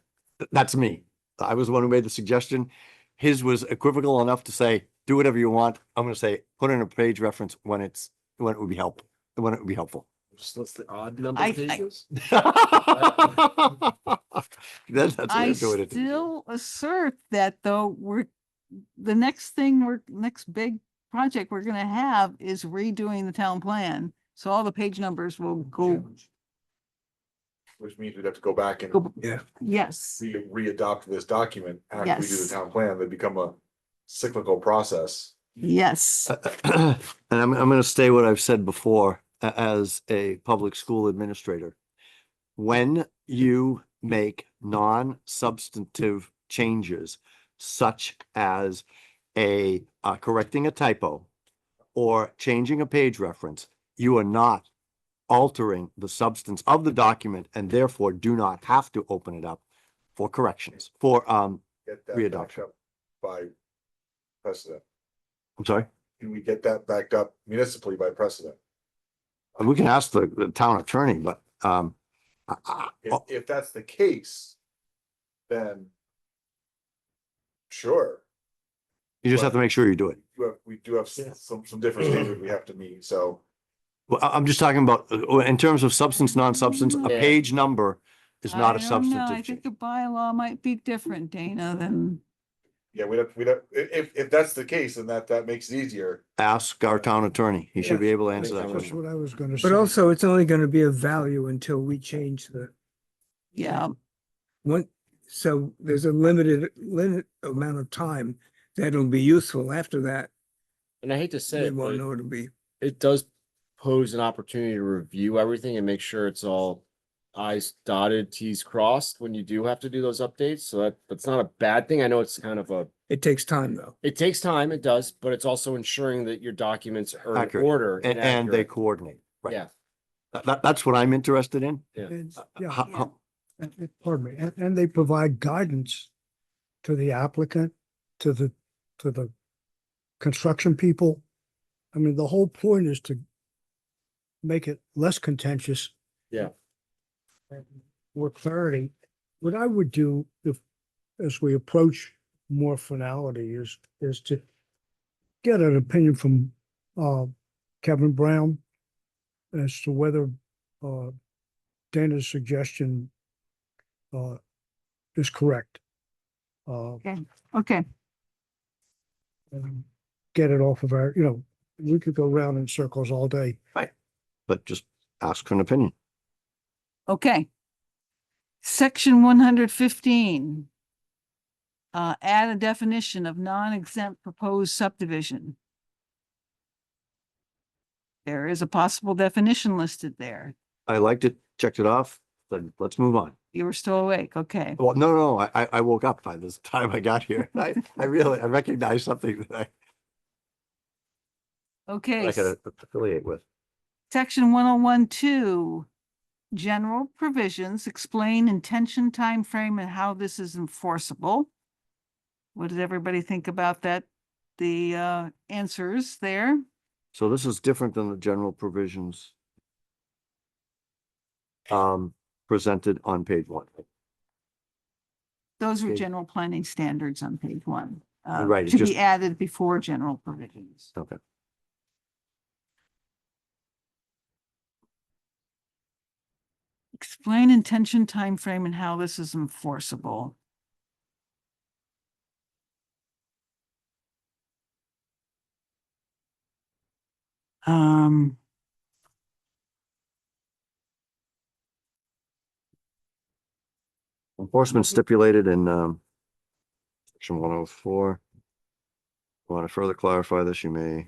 That's me. I was the one who made the suggestion. His was equivocal enough to say, do whatever you want. I'm gonna say, put in a page reference when it would be helpful, when it would be helpful. Just what's the odd number I- of pages? That's the way I I'm doing it. still assert that though, next big project we're gonna have is redoing the town plan. So all the page numbers will go, Which means we'd have to go back and Go- Yeah. yes, re-adopt this document after we do the Yes. town plan. They become a cyclical process. yes. And I'm gonna stay what I've said before as a public school administrator. When you make non-substantive changes such as correcting a typo or changing a page reference, you are not altering the substance of the document and therefore do not have to open it up for corrections, for, Get that Re-adopt. backed up by precedent. I'm sorry, Can we get that backed up municipally by precedent? we can ask the town attorney, but, If that's the case, then sure, you just have to make sure you do it. we do have some different standards we have to meet, so. Well, I'm just talking about, in terms of substance, non-substance, a Yeah. page number is not a I don't know. substantive I change. think the bylaw might be different, Dana, than, Yeah, if that's the case, then that makes it easier. Ask our town attorney. He should be able to answer that That's question. what I was gonna say. But also, it's only gonna be of value until we change yeah, one. So there's a limited amount of time that'll be useful. After that, And I hate to say we it, won't but know it'll be. it does pose an opportunity to review everything and make sure it's all I's dotted, T's crossed when you do have to do those updates. So that's not a bad thing. I know it's kind of It takes time though. it takes time, it does, but it's also ensuring that your documents are in Accurate. order. And they accurate. coordinate, right? Yeah, That's what I'm interested in. And, How- yeah, how- pardon me, and they provide guidance to the applicant, to the construction people. I mean, the whole point is to make it less contentious. Yeah. And more clarity. What I would do if, as we approach more finality is to get an opinion from, Kevin Brown as to whether, Dana's suggestion, is correct. okay. And get it off of our, we could go round in circles all day. But just ask for an opinion. Okay. Section 115. Add a definition of non-exempt proposed subdivision. There is a possible definition listed there. I liked it, checked it off, then let's move on. You were still awake, okay. Well, no, I woke up by this time I got here. I recognized something that Okay, I could affiliate with. section 101-2. General provisions explain intention, time frame, and how this is enforceable. What does everybody think about that? The answers there? So this is different than the general provisions presented on page 1. Those are Okay. general planning standards on page 1. Right, it To just- be added before general provisions. Okay. Explain intention, time frame, and how this is enforceable. Um, Enforcement stipulated in, section 104. Want to further clarify this, you may,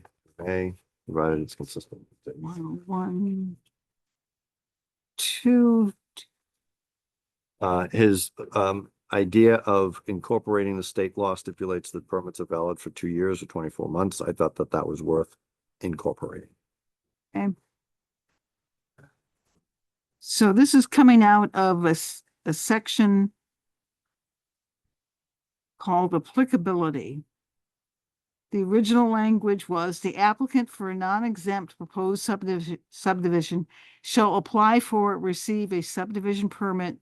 provided it's consistent. 101, 2, His idea of incorporating the state law stipulates that permits are valid for 2 years or 24 months. I thought that that was worth incorporating. okay. So this is coming out of a section called applicability. The original language was the applicant for a non-exempt proposed subdivision shall apply for, receive a subdivision permit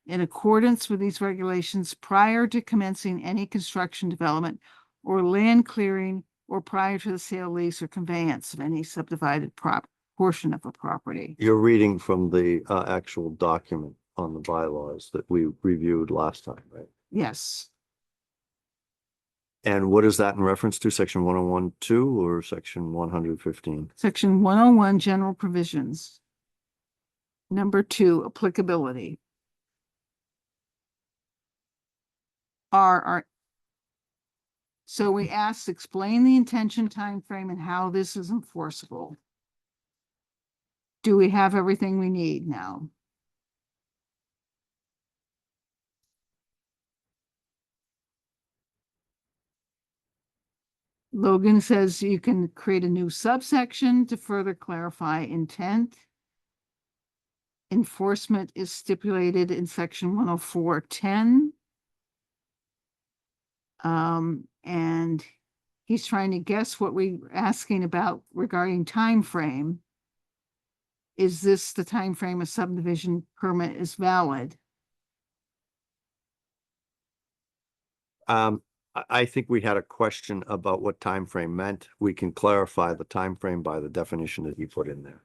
in accordance with these regulations prior to commencing any construction, development, or land clearing, or prior to the sale, lease, or conveyance of any subdivided portion of a property. You're reading from the actual document on the bylaws that we reviewed last time, right? Yes, And what is that in reference to, section 101(2) or section 115? section 101, general provisions. Number 2, applicability. So we asked, explain the intention, time frame, and how this is enforceable. Do we have everything we need now? Logan says you can create a new subsection to further clarify intent. Enforcement is stipulated in section 104.10. And he's trying to guess what we're asking about regarding time frame. Is this the time frame a subdivision permit is valid? I think we had a question about what time frame meant. We can clarify the time frame by the definition that you put in there.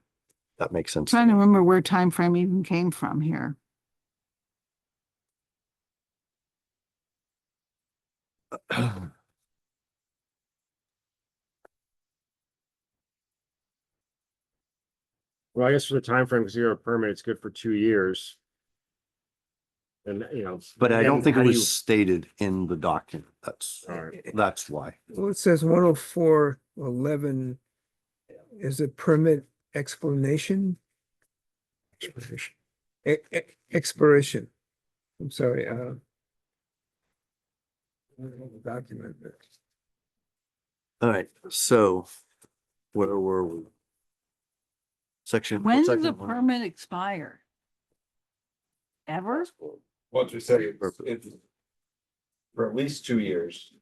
That makes sense. Trying to remember where time frame even came from here. Well, I guess for the time frame, because you're a permit, it's good for 2 years. And, you know. But I then don't think it how do was stated in the document. That's why. Well, it says 104.11 is a permit explanation. Expiration. I'm sorry, document. All right, so where were we? Section. When what does a section? permit expire? Ever? Once we said it's for at least 2 years.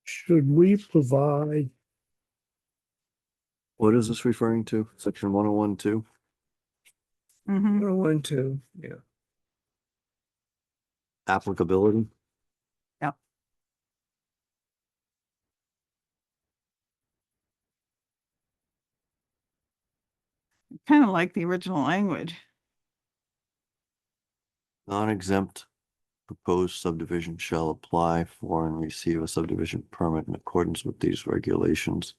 Should we provide, What is this referring to? Section 101(2)? Mhm. 101.2, yeah. Applicability? Kind of like the original language. Non-exempt proposed subdivision shall apply for and receive a subdivision permit in accordance with these regulations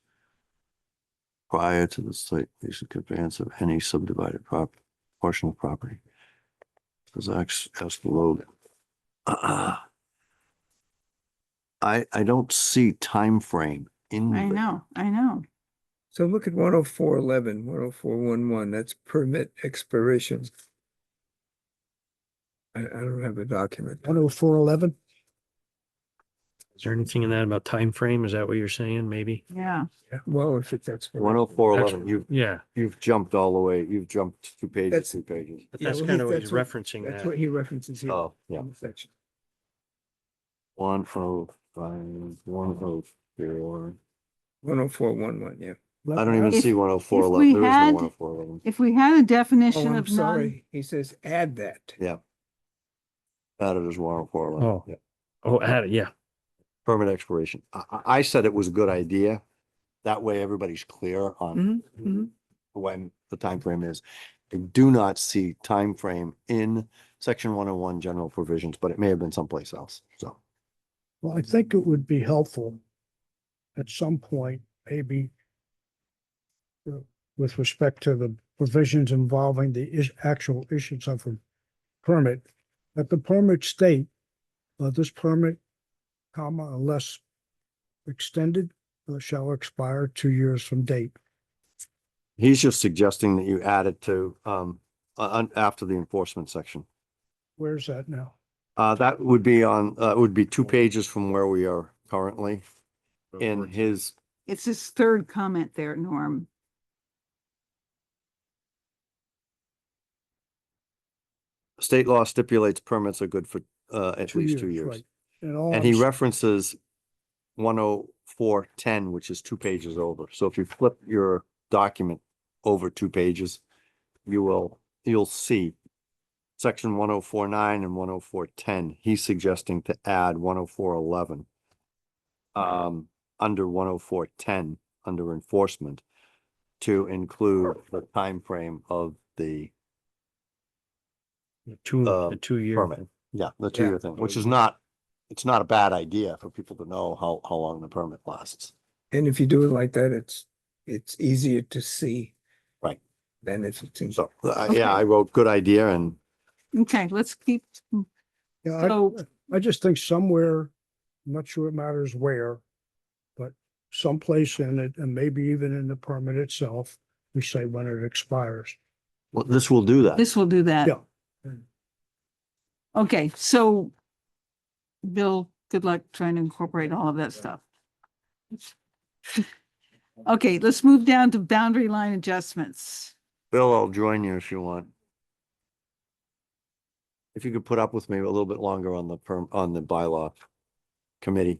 prior to the site lease and conveyance of any subdivided portion of property. As asked below. I don't see time frame in. I there. I know. So look at 104.11, 104.11, that's permit expiration. I don't have a document. 104.11? Is there anything in that about time frame? Is that what you're saying? Maybe? Yeah. Yeah, well, if that's. 104.11, Yeah, you've jumped all the way, you've jumped 2 pages, That's- 3 pages. but Yeah, that's well, kind of what he's that's referencing That's that. what he references here. Oh, yeah. in the section. 105, 104. 104.11, yeah. I don't even If- see 104. if we There is no had- 104. If we had a Oh, definition I'm of non, sorry. He says add that. Yeah. Added as 104. Oh. Yeah. Oh, add it, yeah. Permit expiration. I said it was a good idea. That way everybody's clear on Mhm, mhm. when the time frame is. I do not see time frame in section 101 general provisions, but it may have been someplace else. So Well, I think it would be helpful at some point, maybe with respect to the provisions involving the actual issuance of a permit, that the permit state, this permit, comma, unless extended, shall expire 2 years from date. he's just suggesting that you add it to after the enforcement section. Where's that now? That would be on, would be 2 pages from where we are currently in his, it's his third comment there, Norm. state law stipulates permits are good for at least 2 years. Right. And all And I'm he s- references 10410, which is 2 pages over. So if you flip your document over 2 pages, you'll see section 1049 and 10410. He's suggesting to add 10411 under 10410 under enforcement to include the time frame of the The 2 year. permit. Yeah, the 2 year thing, which is not, it's not a bad idea for people to know how long the permit lasts. And if you do it like that, it's easier to see. Right. Than if it's in. So, yeah, I wrote good idea and Okay, let's keep, Yeah, so, I just think somewhere, I'm not sure it matters where, but someplace in it, and maybe even in the permit itself, we say when it expires. well, this will do that. this will do that. Yeah. Okay, so Bill, good luck trying to incorporate all of that stuff. Okay, let's move down to boundary line adjustments. Bill, I'll join you if you want. If you could put up with me a little bit longer on the on the bylaw committee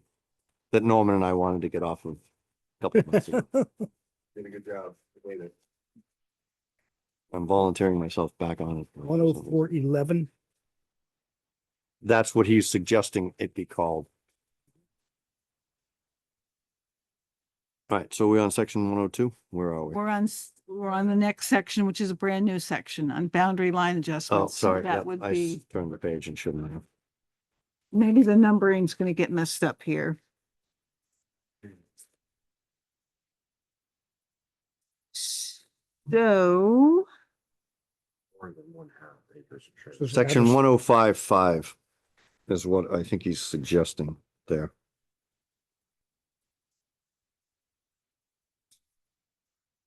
that Norman and I wanted to get off of a couple of months ago. Did a good job. Waited. I'm volunteering myself back on it. 10411, That's what he's suggesting it be called. All right, so we're on section 102. Where are we? We're on the next section, which is a brand new section on boundary line Oh, adjustments. So sorry. that Yep, would I be, turned the page and shouldn't have. maybe the numbering's gonna get messed up here. So, Section 1055 is what I think he's suggesting there.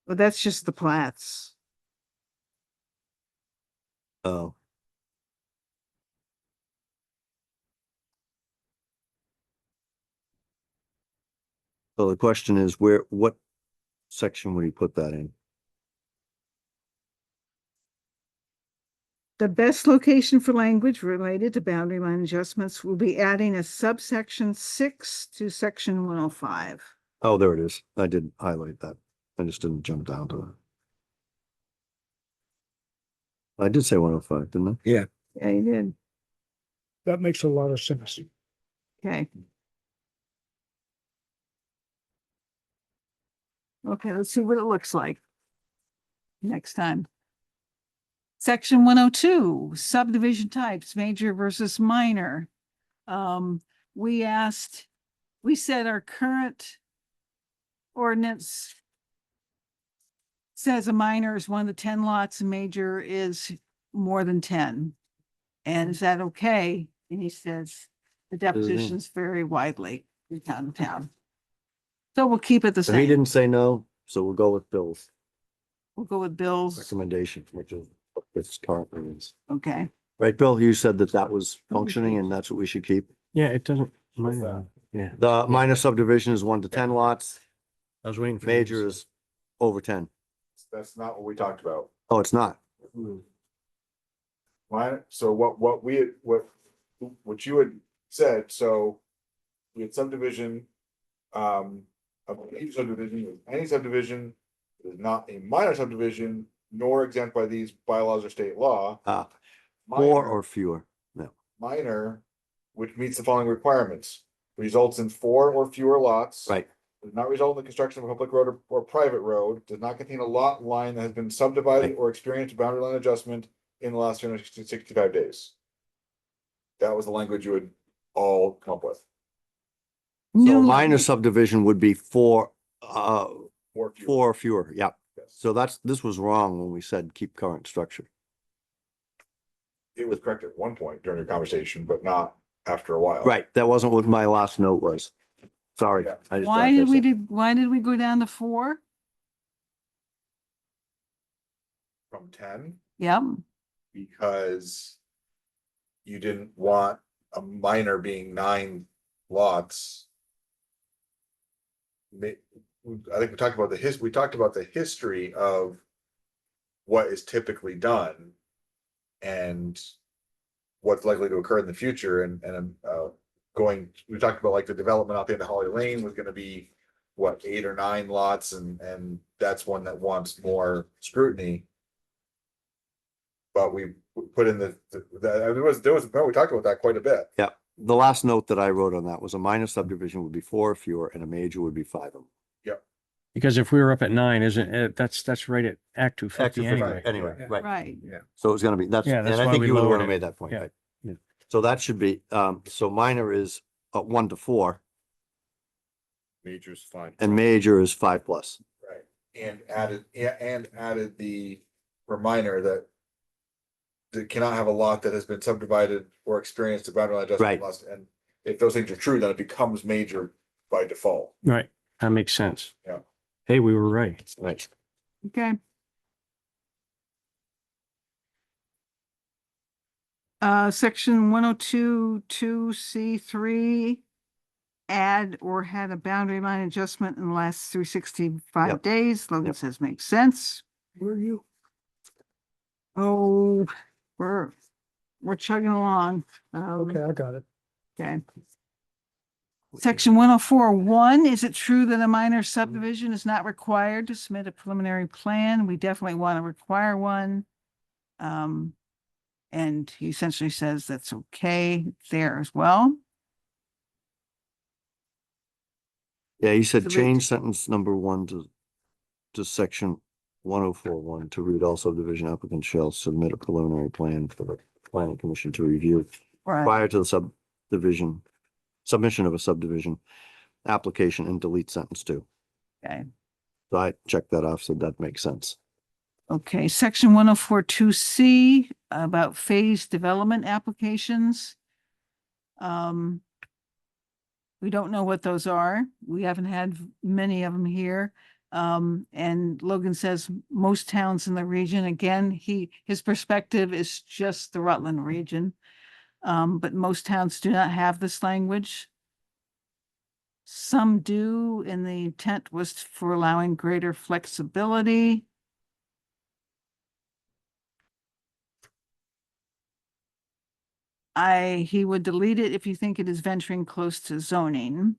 well, that's just the plats. Oh. So the question is what section would he put that in? The best location for language related to boundary line adjustments will be adding a subsection 6 to section 105. Oh, there it is. I did highlight that. I just didn't jump down to it. I did say 105, didn't I? Yeah, you did. that makes a lot of sense. Okay. Okay, let's see what it looks like next time. Section 102, subdivision types, major versus minor. We said our current ordinance says a minor is one of the 10 lots and major is more than 10. And is that okay? And he says the definitions vary widely from town to town. So we'll keep it the So he same. didn't say no, so we'll go with Bill's We'll go with Bill's. recommendation, which is what this currently is. Okay. Right, Bill, you said that was functioning and that's what we should keep. Yeah, it doesn't. Yeah, The minor subdivision is 1 to 10 lots, I was waiting for. major is over 10. That's not what we talked about. Oh, it's not. Why, so what you had said, so we had subdivision, of any subdivision It is not a minor subdivision, nor exempt by these bylaws or state law. Four Minor- or fewer. Minor, which meets the following requirements, results in 4 or fewer lots. Right. Does not result in the construction of a public road or private road, does not contain a lot line that has been subdivided Right. or experienced a boundary line adjustment in the last 365 days. That was the language you would all come up with. So New- minor subdivision would be four, Or fewer. 4 or fewer. Yeah. Yes. So this was wrong when we said keep current structure. It was correct at one point during your conversation, but not after a while. Right. That wasn't what my last note was. Sorry. Yeah. I just Why thought did that's it. why did we go down to 4? From 10, Yep, because you didn't want a minor being 9 lots. I think we talked about the history of what is typically done and what's likely to occur in the future and we talked about like the development out the end of Holly Lane was gonna be what, 8 or 9 lots and that's one that wants more scrutiny. But we put in we talked about that quite a bit. Yeah. The last note that I wrote on that was a minor subdivision would be 4 or fewer and a major would be 5 of them. Because if we were up at 9, isn't it, that's right at Act 250 anyway. Anyway, Yeah. right. right. So it's gonna be, Yeah, and that's I why think we you were the one lowered who it. made that point, Yeah. right? Yeah. So that should be, so minor is 1 to 4 Major's fine. and major is 5 plus. Right, and added the reminder that they cannot have a lot that has been subdivided or experienced a boundary line adjustment. Right. Loss, and if those things are true, then it becomes major by default. Right, that makes sense. Yeah. Hey, we were right. Right. Okay. Section 102(2)(c)(3), add or had a boundary line adjustment in the last 365 Yep. days. Logan Yep. says makes sense. Where are you? Oh, we're chugging along. Okay, I got it. Okay. Section 104(1), is it true that a minor subdivision is not required to submit a preliminary plan? We definitely want to require one. And he essentially says that's okay there as well. Yeah, you said Delete. change sentence number 1 to section 104(1) to read all subdivision applicants shall submit a preliminary plan for the planning commission to review Right, prior to the submission of a subdivision application and delete sentence 2. okay. So I checked that off, so that makes sense. Okay, section 104(2)(c) about phased development applications. We don't know what those are. We haven't had many of them here. And Logan says most towns in the region, again, his perspective is just the Rutland region. But most towns do not have this language. Some do, and the intent was for allowing greater flexibility. He would delete it if you think it is venturing close to zoning.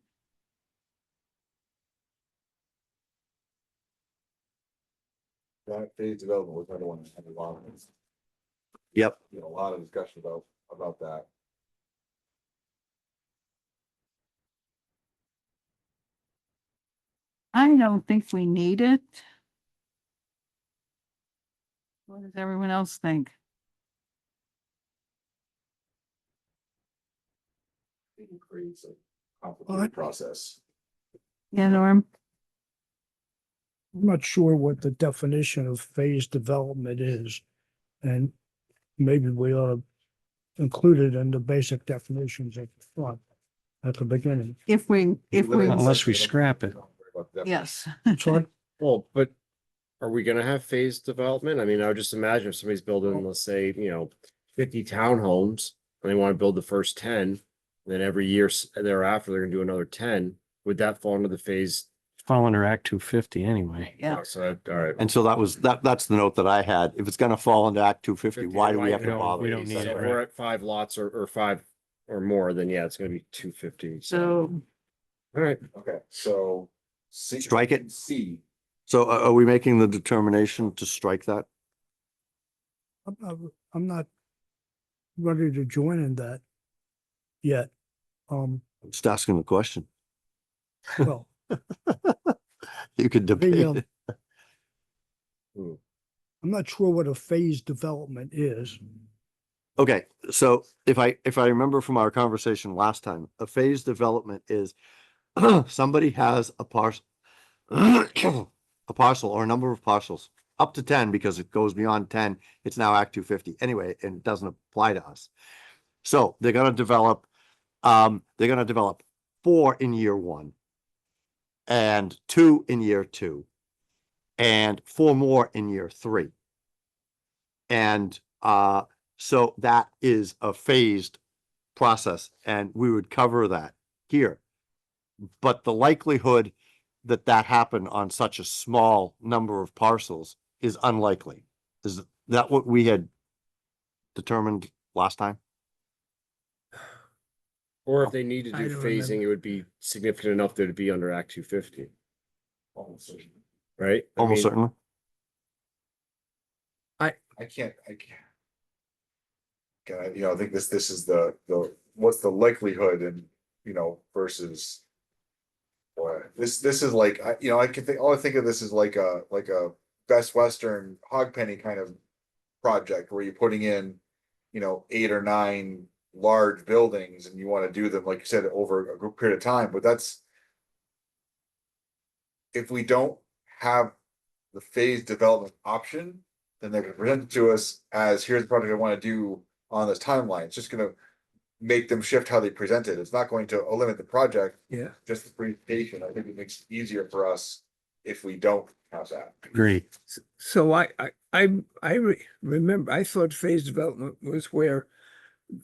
That phase development was another one that had a lot of, Yep. a lot of discussion about that. I don't think we need it. What does everyone else think? It creates a complicated process. Yeah, Norm? I'm not sure what the definition of phased development is. And maybe we ought to include it in the basic definitions at the front, at the beginning. If we, Unless we scrap it. yes. Sorry? Well, but are we gonna have phased development? I mean, I would just imagine if somebody's building, let's say, 50 townhomes and they want to build the first 10, then every year thereafter, they're gonna do another 10. Would that fall under the phase? Fall under Act 250 anyway. Yeah. Oh, so, all right. And so that's the note that I had. If it's gonna fall into Act 250, why do we have to don't- bother? we don't need So it, if we're at 5 lots or 5 or more, then yeah, it's gonna be 250. So, All right. Okay, so. C. Strike it? C. So are we making the determination to strike that? I'm not ready to join in that yet. Just asking the question. Well, You could debate it. I'm not sure what a phased development is. Okay, so if I remember from our conversation last time, a phased development is somebody has a parcel, a parcel or a number of parcels, up to 10, because it goes beyond 10, it's now Act 250 anyway, and it doesn't apply to us. So they're gonna develop 4 in year 1 and 2 in year 2 and 4 more in year 3. And so that is a phased process, and we would cover that here. But the likelihood that that happened on such a small number of parcels is unlikely. Is that what we had determined last time? Or if they need to I do don't phasing, remember. it would be significant enough that it'd be under Act 250. Right? I Almost mean, certainly. I can't. I think this is the what's the likelihood and, versus. This is like, I can think, all I think of this is like a Best Western hog penny kind of project where you're putting in, 8 or 9 large buildings and you want to do them, like you said, over a group period of time, but that's. If we don't have the phased development option, then they're gonna present it to us as, here's the project I want to do on this timeline. It's just gonna make them shift how they present it. It's not going to eliminate the project, Yeah. just the presentation. I think it makes it easier for us if we don't have that. Great. So remember, I thought phased development was where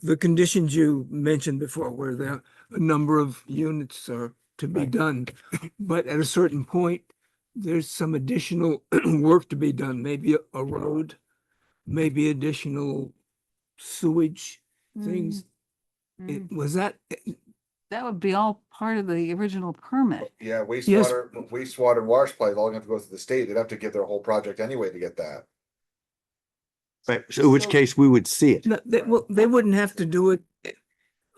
the conditions you mentioned before, where a number of units are to be done. But at a certain point, there's some additional work to be done, maybe a road, maybe additional sewage things. Was that, That would be all part of the original permit. Yeah, wastewater and water supply, all have to go through the state. They'd have to get their whole project anyway to get that. Right, so in which case we would see it. no, they wouldn't have to do it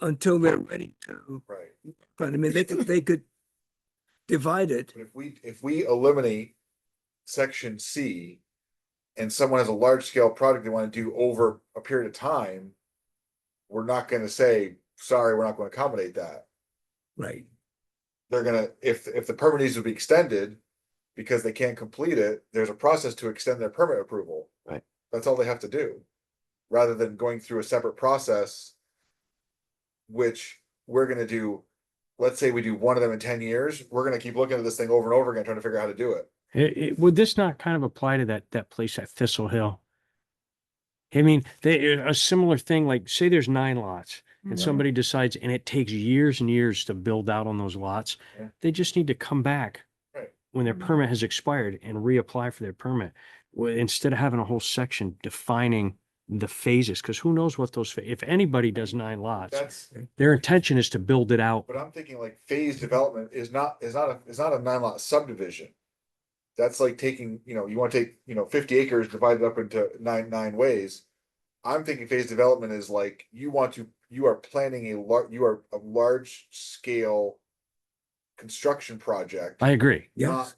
until they're ready to, Right. but I mean, they could divide it. But if we eliminate section C and someone has a large scale project they want to do over a period of time, we're not going to say, sorry, we're not going to accommodate that. Right. They're gonna, if the permit needs to be extended because they can't complete it, there's a process to extend their permit approval. Right. That's all they have to do, rather than going through a separate process, which we're gonna do. Let's say we do one of them in 10 years, we're gonna keep looking at this thing over and over again, trying to figure out how to do it. Would this not kind of apply to that place at Thistle Hill? I mean, a similar thing, like say there's 9 lots and Mhm. somebody decides, and it takes years and years to build out on those lots. Yeah. They just need to come back Right. when their Mhm. permit has expired and reapply for their permit. Instead of having a whole section defining the phases, because who knows what if anybody does 9 lots, That's, their intention is to build it out. but I'm thinking like phase development is not a 9 lot subdivision. That's like taking, you want to take, 50 acres divided up into nine ways. I'm thinking phase development is like, you are planning you are a large scale construction project. I agree. Yeah. not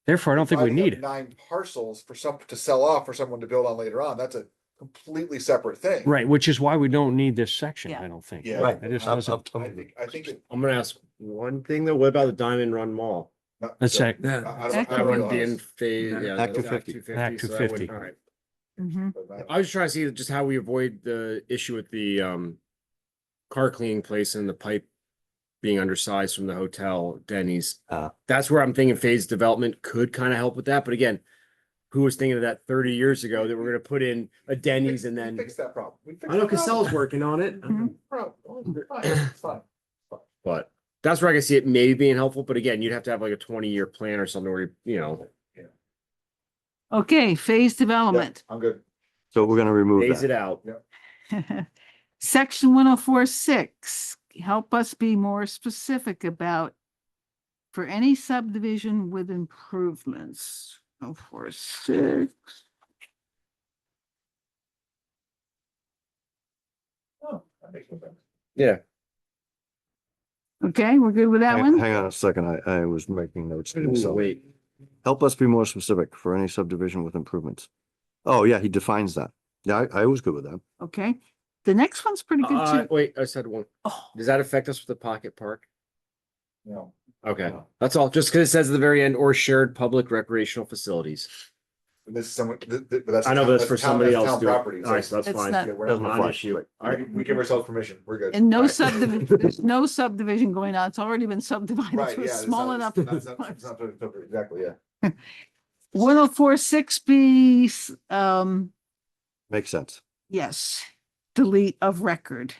Therefore, I don't think we dividing need up it. 9 parcels to sell off for someone to build on later on. That's a completely separate thing. Right, which is why we don't need this section, Yeah. I don't think. Yeah. Right. It just I'm- doesn't. I think I'm gonna ask one thing though. What about the Diamond Run Mall? Let's say, I Yeah. don't That wouldn't be in know. phase, yeah. Act that's 250. Act so that wouldn't- 250. All right. Mhm. I was trying to see just how we avoid the issue with the car cleaning place and the pipe being undersized from the hotel, Denny's. That's where I'm thinking phase development could kind of help with that. But again, who was thinking of that 30 years ago that we're gonna put in a Denny's and then Fix that problem. We fixed I know that problem. Casella's working on it. Mhm. It's fine. But that's where I can see it maybe being helpful. But again, you'd have to have like a 20-year plan or something where Okay, phase Yeah, development. I'm good. So we're gonna remove phase it that. out. Section 104.6, help us be more specific about for any subdivision with improvements. 046. Oh, that makes sense. Yeah. Okay, we're good with that Hang one? hang on a second, I was making notes. too, Ooh, so wait. help us be more specific for any subdivision with improvements. Oh, yeah, he defines that. Yeah, I was good with that. Okay, the next one's pretty good too. Wait, I said one. Oh, Does that affect us with the pocket park? No. Okay, No. that's all. Just because it says at the very end, or shared public recreational facilities. This is someone, but that's. I know town- that's for town- somebody that's else. town to do it. property. All right, so that's It's fine. not- Yeah, we're Doesn't not, apply. Non-issue. All we, right. we give ourselves permission. We're good. and no Right. subdivision, there's no subdivision going on. It's already been subdivided Right, to yeah. a it's small not- enough. it's not- it's not- Exactly, yeah. 1046B, Makes sense. yes, delete of record.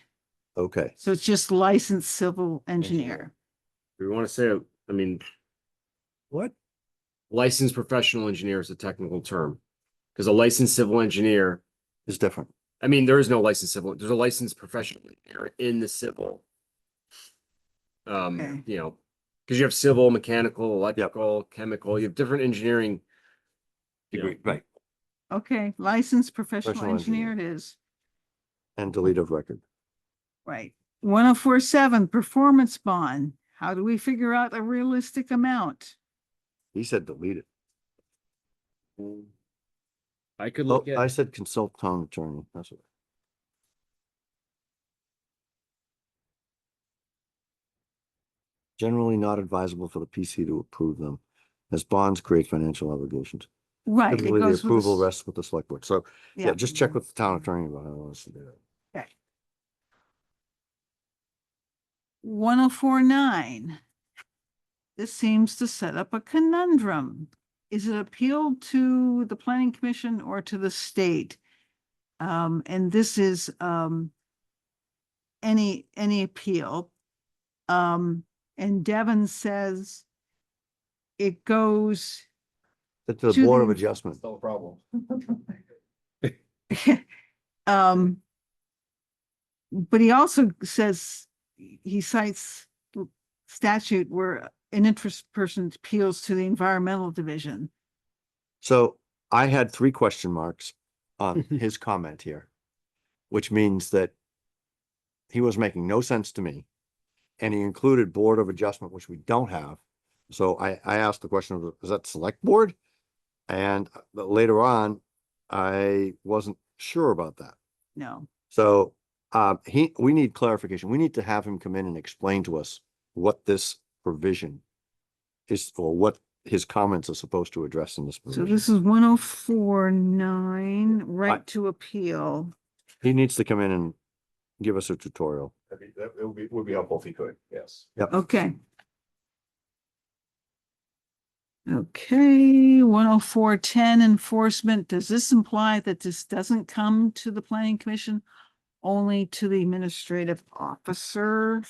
Okay. So it's just licensed civil engineer. We want to say, I mean, What? licensed professional engineer is a technical term. Because a licensed civil engineer, It's different. I mean, there is no licensed civil, there's a licensed professional engineer in the civil. Okay. You know, because you have civil, mechanical, electrical, chemical, you have different engineering. Degree, right. Okay, licensed professional Professional engineer it is. And delete of record. Right. 1047, performance bond. How do we figure out a realistic amount? He said delete it. I could Oh, look I at, said consult town attorney. That's what. Generally not advisable for the PC to approve them, as bonds create financial obligations. Right. It Typically, the goes with approval the s- rests with the select board. So, yeah, just check with the town attorney about how it wants to do it. Okay. 1049. This seems to set up a conundrum. Is it appealed to the planning commission or to the state? And this is, any appeal. And Devon says it goes, It's the To Board of the- Adjustment. Still a problem. but he also says, he cites statute where an interest person appeals to the environmental division. So I had 3 question marks on his comment here, which means that he was making no sense to me. And he included Board of Adjustment, which we don't have. So I asked the question of, is that select board? And later on, I wasn't sure about that. No, So we need clarification. We need to have him come in and explain to us what this provision is, or what his comments are supposed to address in this so provision. this is 1049, right to appeal. He needs to come in and give us a tutorial. That would be helpful if he could, yes. Okay. Okay, 10410 enforcement. Does this imply that this doesn't come to the planning commission? Only to the administrative officer?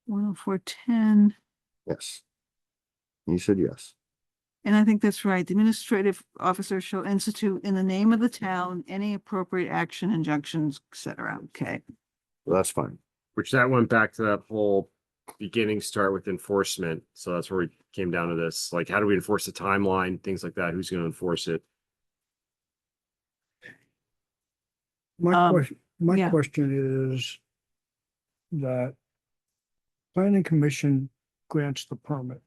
10410, Yes. He said yes. and I think that's right. The administrative officer shall institute in the name of the town any appropriate action, injunctions, et cetera. Okay. So that's fine. which that went back to that whole beginning start with enforcement. So that's where we came down to this, like, how do we enforce the timeline, things like that? Who's going to enforce it? My question, my yeah. question is that planning commission grants the permit.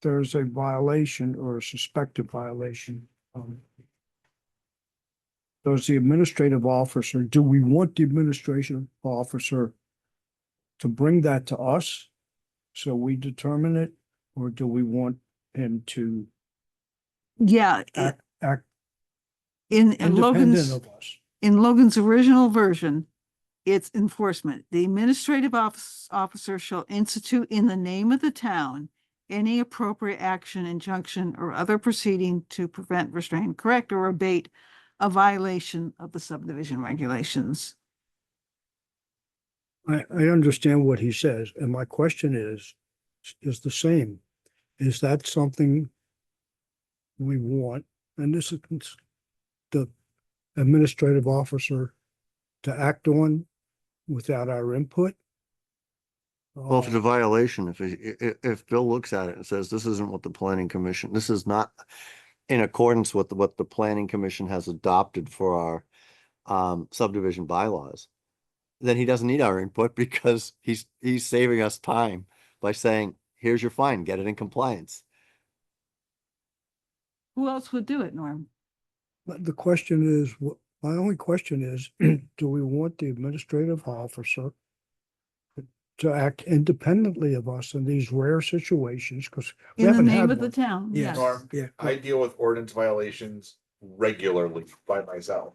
There's a violation or a suspected violation. Does the administrative officer, do we want the administrative officer to bring that to us so we determine it? Or do we want him to Yeah, act in independent Logan's, of us? in Logan's original version, it's enforcement. The administrative officer shall institute in the name of the town any appropriate action, injunction, or other proceeding to prevent, restrain, correct, or abate a violation of the subdivision regulations. I understand what he says, and my question is the same. Is that something we want? And this is the administrative officer to act on without our input? Well, if it's a violation, if Bill looks at it and says, this isn't what the planning commission, this is not in accordance with what the planning commission has adopted for our subdivision bylaws, then he doesn't need our input because he's saving us time by saying, here's your fine, get it in compliance. Who else would do it, Norm? But the question is, my only question is, do we want the administrative officer to act independently of us in these rare situations? Because we In the haven't name had of the one. town, Yes. yes. Norm, Yeah. I deal with ordinance violations regularly by myself.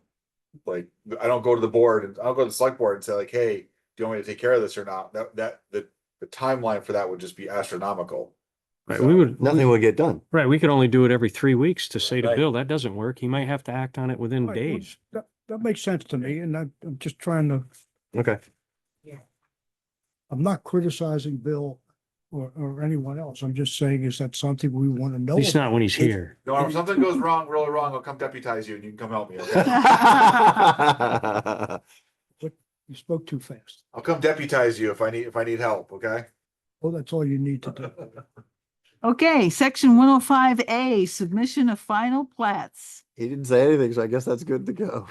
Like, I don't go to the board and I'll go to the select board and say like, hey, do you want me to take care of this or not? The timeline for that would just be astronomical. Right, So- we would, Nothing will get done. right, we could only do it every 3 weeks to say to Right. Bill, that doesn't work. He might have to act on it within Right, well, days. That makes sense to me, and I'm just trying to, Okay. I'm not criticizing Bill or anyone else. I'm just saying, is that something we want to know? At least not when he's here. Norm, if something goes wrong, really wrong, I'll come deputize you and you can come help me, okay? You spoke too fast. I'll come deputize you if I need help, okay? Well, that's all you need to do. Okay, section 105A, submission of final plats. He didn't say anything, so I guess that's good to go.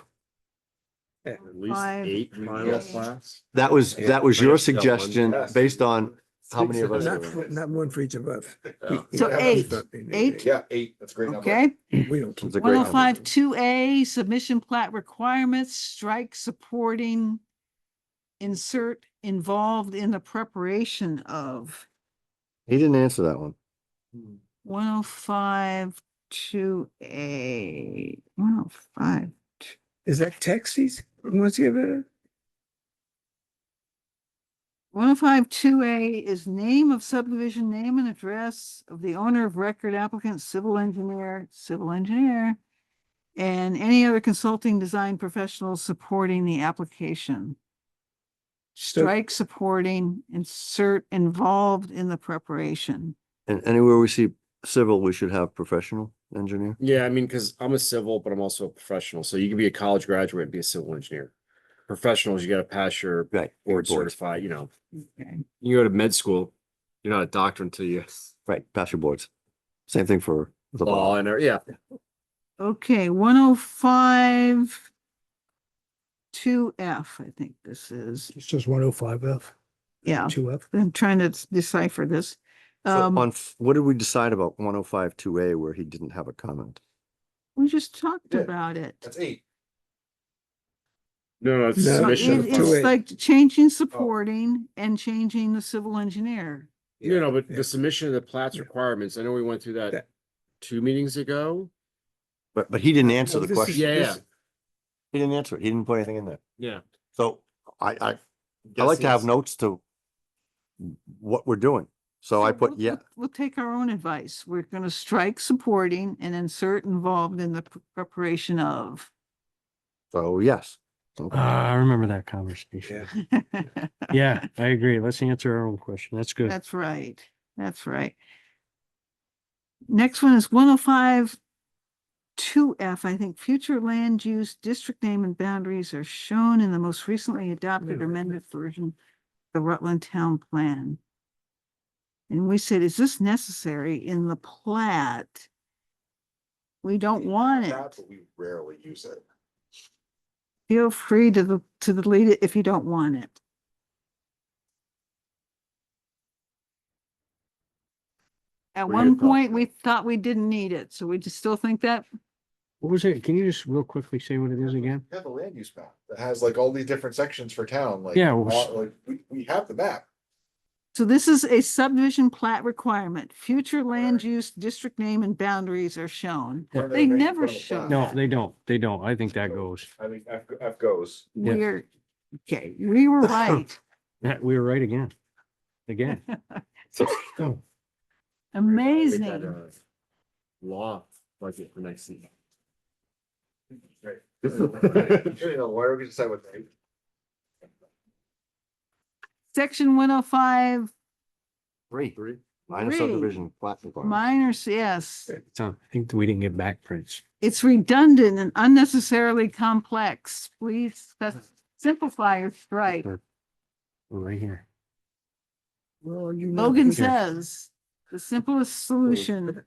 At least Five. 8 final Yes. plats. That was your Minus that one. suggestion Yes. based on how many of us Not, are. not one for each of us. So Yeah. eight. Yeah, 8, that's a great number. Okay, We don't. It's a great number. 105-2A, submission plat requirements, strike supporting, insert involved in the preparation of. He didn't answer that one. 105-2A, 105. Is that taxis? What's the other? 105-2A is name of subdivision, name and address of the owner of record applicant, civil engineer, and any other consulting design professionals supporting the application. Strike supporting, insert involved in the preparation. And anywhere we see civil, we should have professional engineer. Yeah, I mean, because I'm a civil, but I'm also a professional. So you can be a college graduate and be a civil engineer. Professionals, you got to pass your Right. board Boards. certified, Okay. you go to med school, you're not a doctor until you Right, pass your boards. Same thing for the law law. and, yeah. Okay, 105-2F, I think this is, It says 105F, yeah, 2F. I'm trying to decipher this. So Um, what did we decide about 105-2A where he didn't have a comment? we just talked Yeah. about it. That's 8. No, it's No, submission. It's 2A. like changing supporting and changing the civil engineer. No, but Yeah. the submission of the plats Yeah. requirements, I know we went through that That- 2 meetings ago. But he didn't answer No, the this is- question. Yeah, this- He didn't answer it. He didn't put anything in there. Yeah. So I like to have notes to what we're doing. So I put, yeah, We'll take our own advice. We're gonna strike supporting and insert involved in the preparation of. so yes. Okay. I remember that conversation. Yeah, I agree. Let's answer our own question. That's good. That's right. That's right. Next one is 105-2F. I think future land use district name and boundaries are shown in the most recently adopted amended version of the Rutland Town Plan. And we said, is this necessary in the plat? We don't want it. But we rarely use it. Feel free to delete it if you don't want it. At We one had thought point, we thought we didn't need it, so we just still think that. What was it? Can you just real quickly say what it is again? We have the land use map that has like all these different sections for town, like. Yeah, well, like, we have the map. So this is a subdivision plat requirement. Future land use district name and boundaries are shown. Yeah. They never show. No, that. they don't. They don't. I think that goes. I think F goes. Yeah. We're, okay, we were right. Yeah, we were right again. Again. Amazing. Law budget for next year. Right. You know, why don't we decide what they? Section 105, Three. Minor Three. subdivision plat requirement. minors, yes. So I think we didn't get back prints. It's redundant and unnecessarily complex. Please simplify or strike. We're right here. Where are you now? Logan Peter? says, the simplest solution,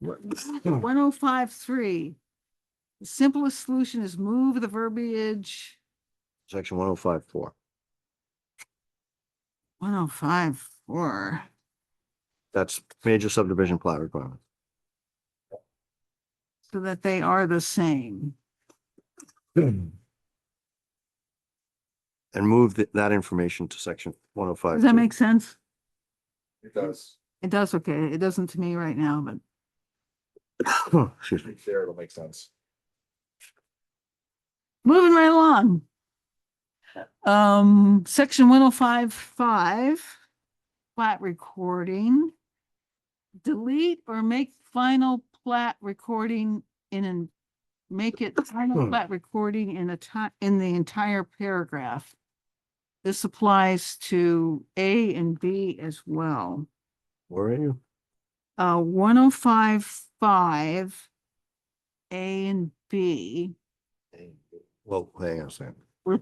1053. The simplest solution is move the verbiage Section 105.4. 1054. That's major subdivision plat requirement. So that they are the same. And move that information to section 105. Does that make sense? It does. It does, okay. It doesn't to me right now, but Excuse me. There, it'll make sense. moving right along. Section 1055, plat recording. Delete or make final plat recording make it final plat recording in the entire paragraph. This applies to A and B as well. Where are you? 1055, A and B. Well, hang on a second. We're-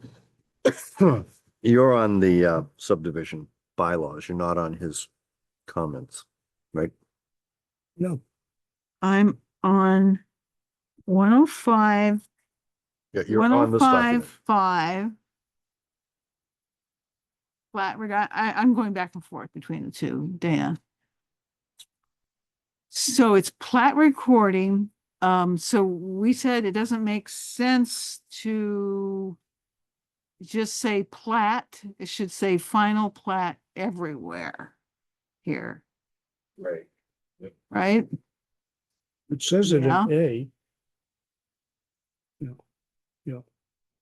You're on the subdivision bylaws. You're not on his comments, right? No, I'm on 105, Yeah, you're on this document. 1055. I'm going back and forth between the two, Dana. So it's plat recording. So we said it doesn't make sense to just say plat. It should say final plat everywhere here, Right. right? it says it in Yeah. A.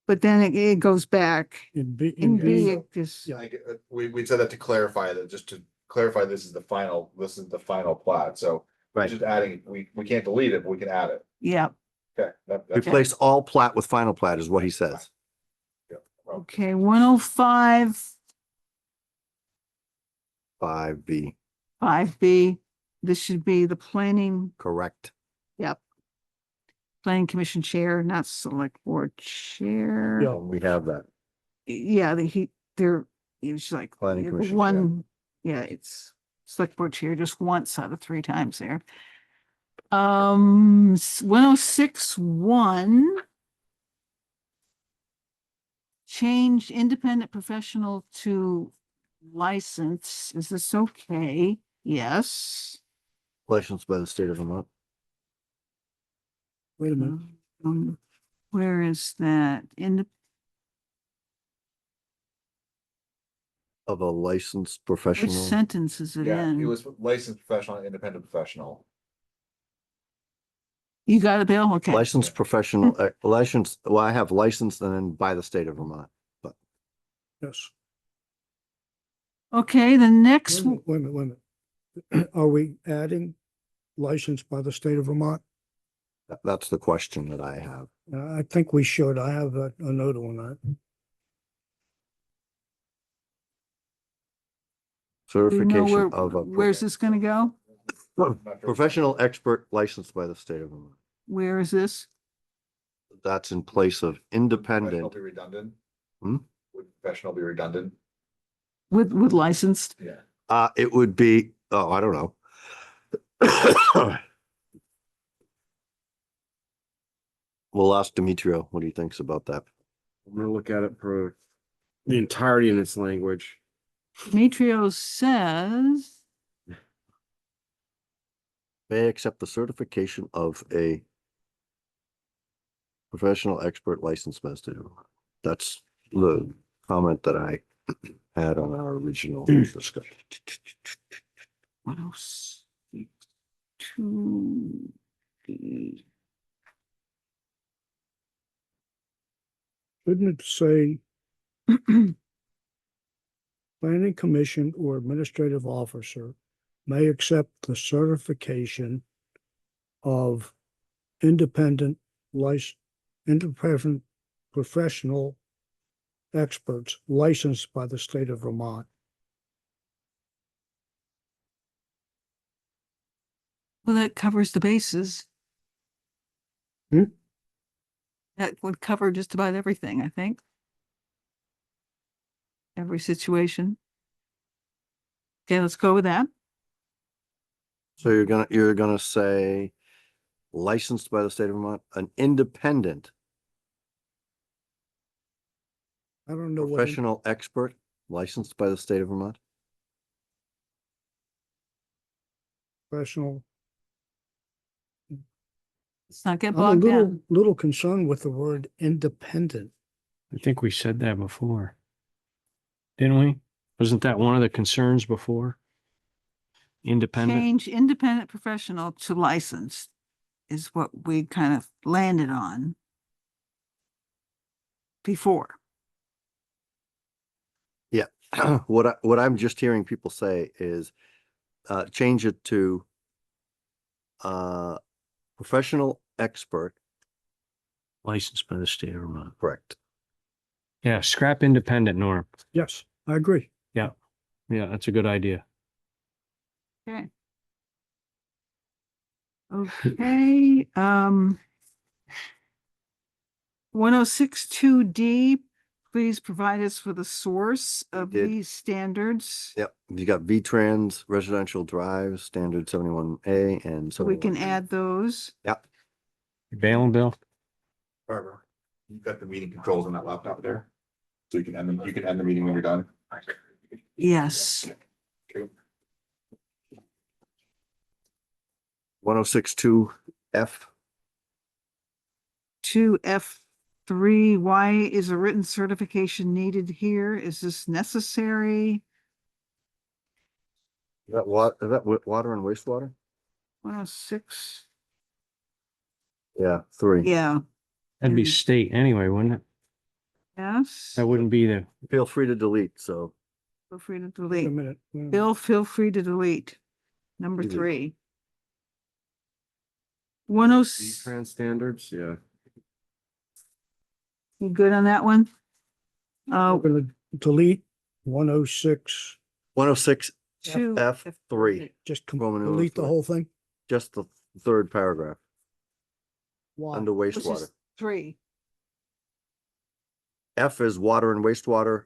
But then it goes back In B. in B, B, it just, Yeah. Like, we said that to clarify that, just to clarify, this is the final plat, so. Right. Just adding, we can't delete it, but we can add it. yeah. Okay. That's Replace all plat with final plat is what he says. Okay, 105, 5B, 5B. This should be the planning correct. planning commission chair, not select board chair. Yeah. We have that. Yeah, it's like Planning the commission chair. one, yeah, it's select board chair just once out of 3 times there. 1061. Change independent professional to license. Is this okay? Yes. Licensed by the state of Vermont. Wait a minute. Where is that? In the, Of a licensed which professional. sentence is it Yeah, it in? was licensed professional, independent professional. You got it, Bill? Okay. Licensed professional, licensed, well, I have licensed and then by the state of Vermont. Yes. Okay, the next, Wait a minute, wait a minute. Are we adding licensed by the state of Vermont? That's the question that I have. I think we should. I have a note on that. do you know Certification of a where's this gonna go? professional expert licensed by the state of Vermont. Where is this? That's in place of Professional independent. be redundant? Hmm? Would professional be redundant? With licensed? Yeah. It would be, oh, I don't know. We'll ask Demetrio what he thinks about that. I'm gonna look at it for the entirety in its language. Demetrio says, May accept the certification of a professional expert licensed by the state of Vermont. That's the comment that I had on our original discussion. 102. Shouldn't it say planning commission or administrative officer may accept the certification of independent professional experts licensed by the state of Vermont. Well, that covers the bases. Hmm? That would cover just about everything, I think. Every situation. Okay, let's go with that. So you're gonna say licensed by the state of Vermont, an independent I don't know what. professional expert licensed by the state of Vermont. Professional. Let's not get I'm a bogged down. little concerned with the word independent. I think we said that before. Didn't we? Wasn't that one of the concerns before? Independent? Change independent professional to licensed is what we kind of landed on before. What I'm just hearing people say is, change it to professional expert, Licensed by the state of Vermont. correct? Yeah, scrap independent, Norm. Yes, I agree. Yeah, that's a good idea. Okay. Okay, 1062D, please provide us with a source of did. these standards. Yep, you got V-Trans residential drives, standard 71A and So we can 71B. add those. Yep, Bailing bill? Barbara, you've got the meeting controls on that laptop there. So you can end the meeting when you're done. Yes. 1062F. 2F3, why is a written certification needed here? Is this necessary? Is that water and wastewater? 106, Yeah, 3. yeah, That'd be Mm. state anyway, wouldn't it? yes. That wouldn't be the, Feel free to delete, so Feel free to Wait a delete. minute. Bill, feel free to delete. Number Delete. 3. 106, V-Trans standards, yeah. you good on that one? We're gonna delete 106, 106 Two F3, just Roman numeral delete the 3. whole thing. just the third paragraph Why? under Which wastewater. is 3. F is water and wastewater.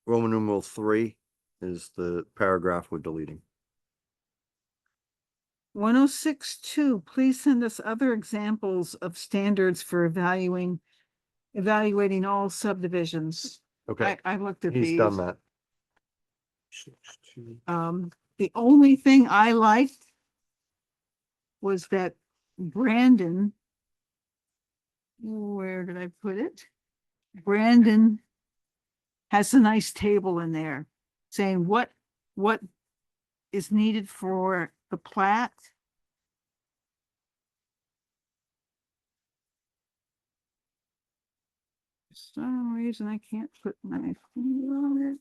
Roman numeral 3 is the paragraph we're deleting. 1062, please send us other examples of standards for evaluating all subdivisions. Okay, I looked at he's these. done that. The only thing I liked was that Brandon, where did I put it? Brandon has a nice table in there saying what is needed for the plat. For some reason I can't put my finger on it.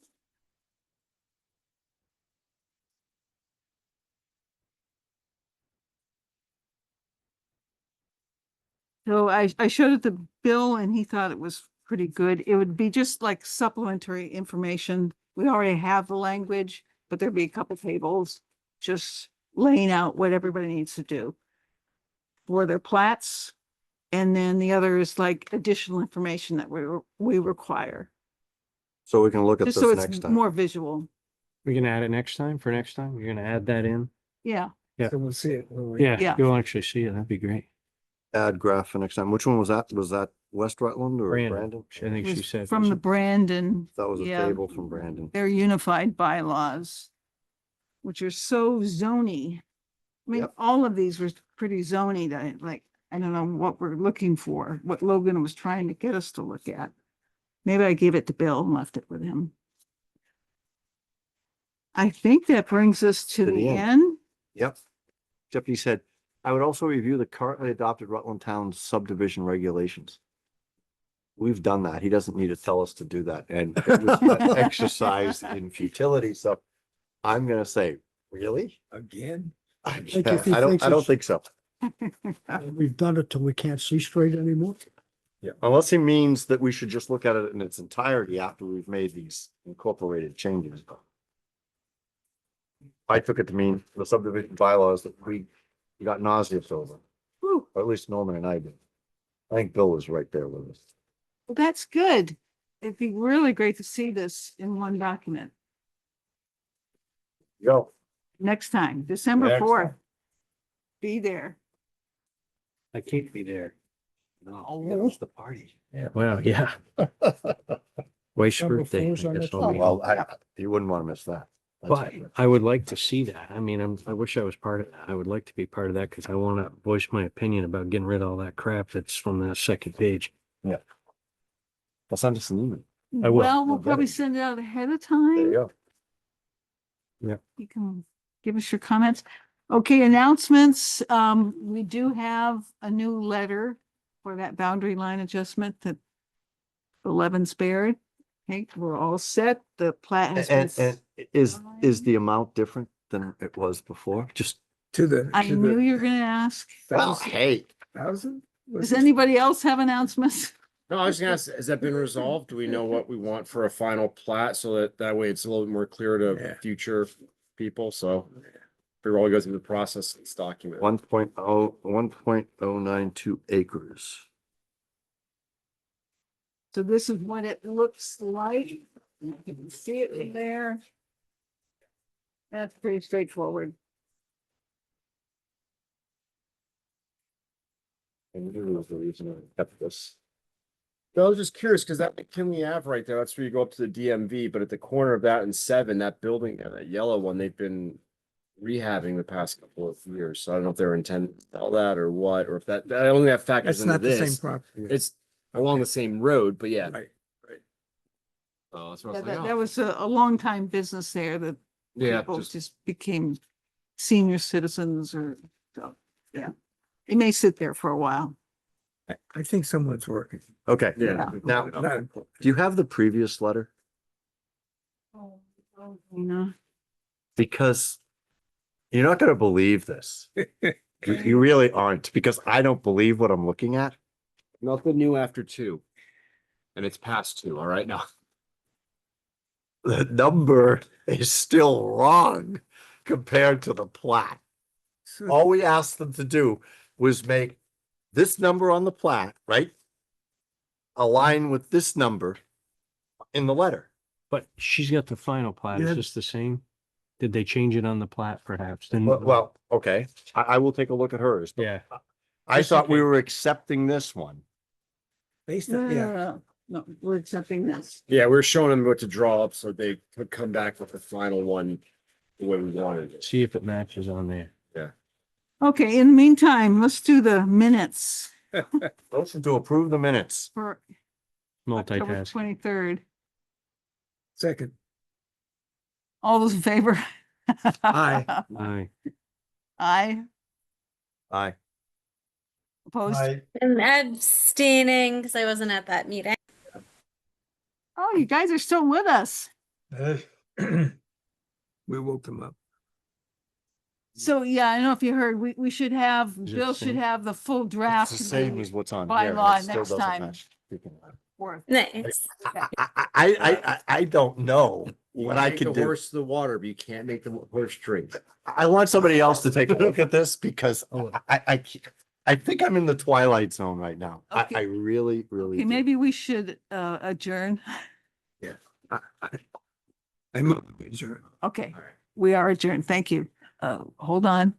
So I showed it to Bill and he thought it was pretty good. It would be just like supplementary information. We already have the language, but there'd be a couple tables just laying out what everybody needs to do for their plats. And then the other is like additional information that we require, So we can look at just this so next it's time. more visual. we can add it next time for next time. You're gonna add that in? Yeah, Yeah. So we'll see it. when we- Yeah, Yeah. you'll actually see it. That'd be great. Add graph for next time. Which one was that? Was that West Rutland or Brandon, Brandon? I think it she was said. from the Brandon. That was a Yeah. table from Brandon. Their unified bylaws, which are so zony. I mean, Yep. all of these were pretty zony that I don't know what we're looking for, what Logan was trying to get us to look at. Maybe I gave it to Bill and left it with him. I think that brings us to the end. Yep. Except he said, I would also review the currently adopted Rutland Town subdivision regulations. We've done that. He doesn't need to tell us to do that. And it was an exercise in futility. So I'm gonna say, really? Again? if he thinks I don't it's- think so. We've done it till we can't see straight anymore. Yeah, unless he means that we should just look at it in its entirety after we've made these incorporated changes. I took it to mean the subdivision bylaws that we got nauseous over, Whew, or at least Norman and I did. I think Bill was right there with us. well, that's good. It'd be really great to see this in one document. Go. next time, December Next 4th. time. Be there. I can't be there. No, it's the party. Yeah. Well, yeah. Wife's Number birthday. 4 is I our guess next I'll one. be Well, home. you wouldn't want to miss that. That's But for sure. I would like to see that. I mean, I wish I was part of that. I would like to be part of that because I want to voice my opinion about getting rid of all that crap that's from that second page. I'll send us an email. I will. Well, we'll I'll get probably it. send it out ahead of There you time. go. You can give us your comments. Okay, announcements. We do have a new letter for that boundary line adjustment that 11 spared. Okay, we're all set. The plat has been. And is the amount different than it was before? Just, To the. I to knew the you were gonna ask. well, 1,000? hey, 1,000? Was Does it? anybody else have announcements? No, I was gonna ask, has that been resolved? Do we know what we want for a final plat so that way it's a little bit more clear Yeah. to future people, so. Figure all goes through the process, it's documented. 1.092 acres. So this is what it looks like. You can see it in there. That's pretty straightforward. And maybe it was the reason I kept this. No, I was just curious, because that can we have right there, that's where you go up to the DMV, but at the corner of that and 7, that building, that yellow one, they've been rehabbing the past couple of years, so I don't know if they're intending to sell that or what, or if that, I don't think that factors That's into not the same this. property. It's along the same road, but yeah. Right. Oh, that's what I Yeah, was like, that oh. was a long time business there that Yeah, people just, just became senior citizens or, so, yeah. It may sit there for a while. I think someone's working. Okay. yeah. Now, Not important. do you have the previous letter? You know, Because you're not gonna believe this. You really aren't, because I don't believe what I'm looking at. Nothing new after 2. And it's past 2, all right now. The number is still wrong compared to the plat. So All we asked them to do was make this number on the plat, right? Align with this number in the letter. But she's got the final plat. Yeah. Is this the same? Did they change it on the plat perhaps? Didn't- Well, okay, I will take a look at hers. but Yeah. I Just thought in we case. were accepting this one. based no, on, no, yeah, no, no, no, we're accepting this. Yeah, we're showing them what to draw up so they could come back with the final one the way we wanted it. See if it matches on there. Okay, in the meantime, let's do the minutes Motion to approve the minutes. for October Multitasking. 23rd. second. All those in favor? Aye. Aye. Aye, Aye. opposed? I'm abstaining because I wasn't at that meeting. Oh, you guys are still with us. We woke them up. So, yeah, I don't know if you heard, we should have, Is it Bill the should same? have the full draft. It's the same as what's on here. and bylaw it still next doesn't time. match. forth. Nice. I don't know what I Take can the do. horse to the water, but you can't make the horse drink. I want somebody else to take a look at this because I think I'm in the twilight zone right now. Okay. I really, really. Okay, do. maybe we should adjourn. I move, adjourn. Okay, we are adjourned. Thank you. Hold on.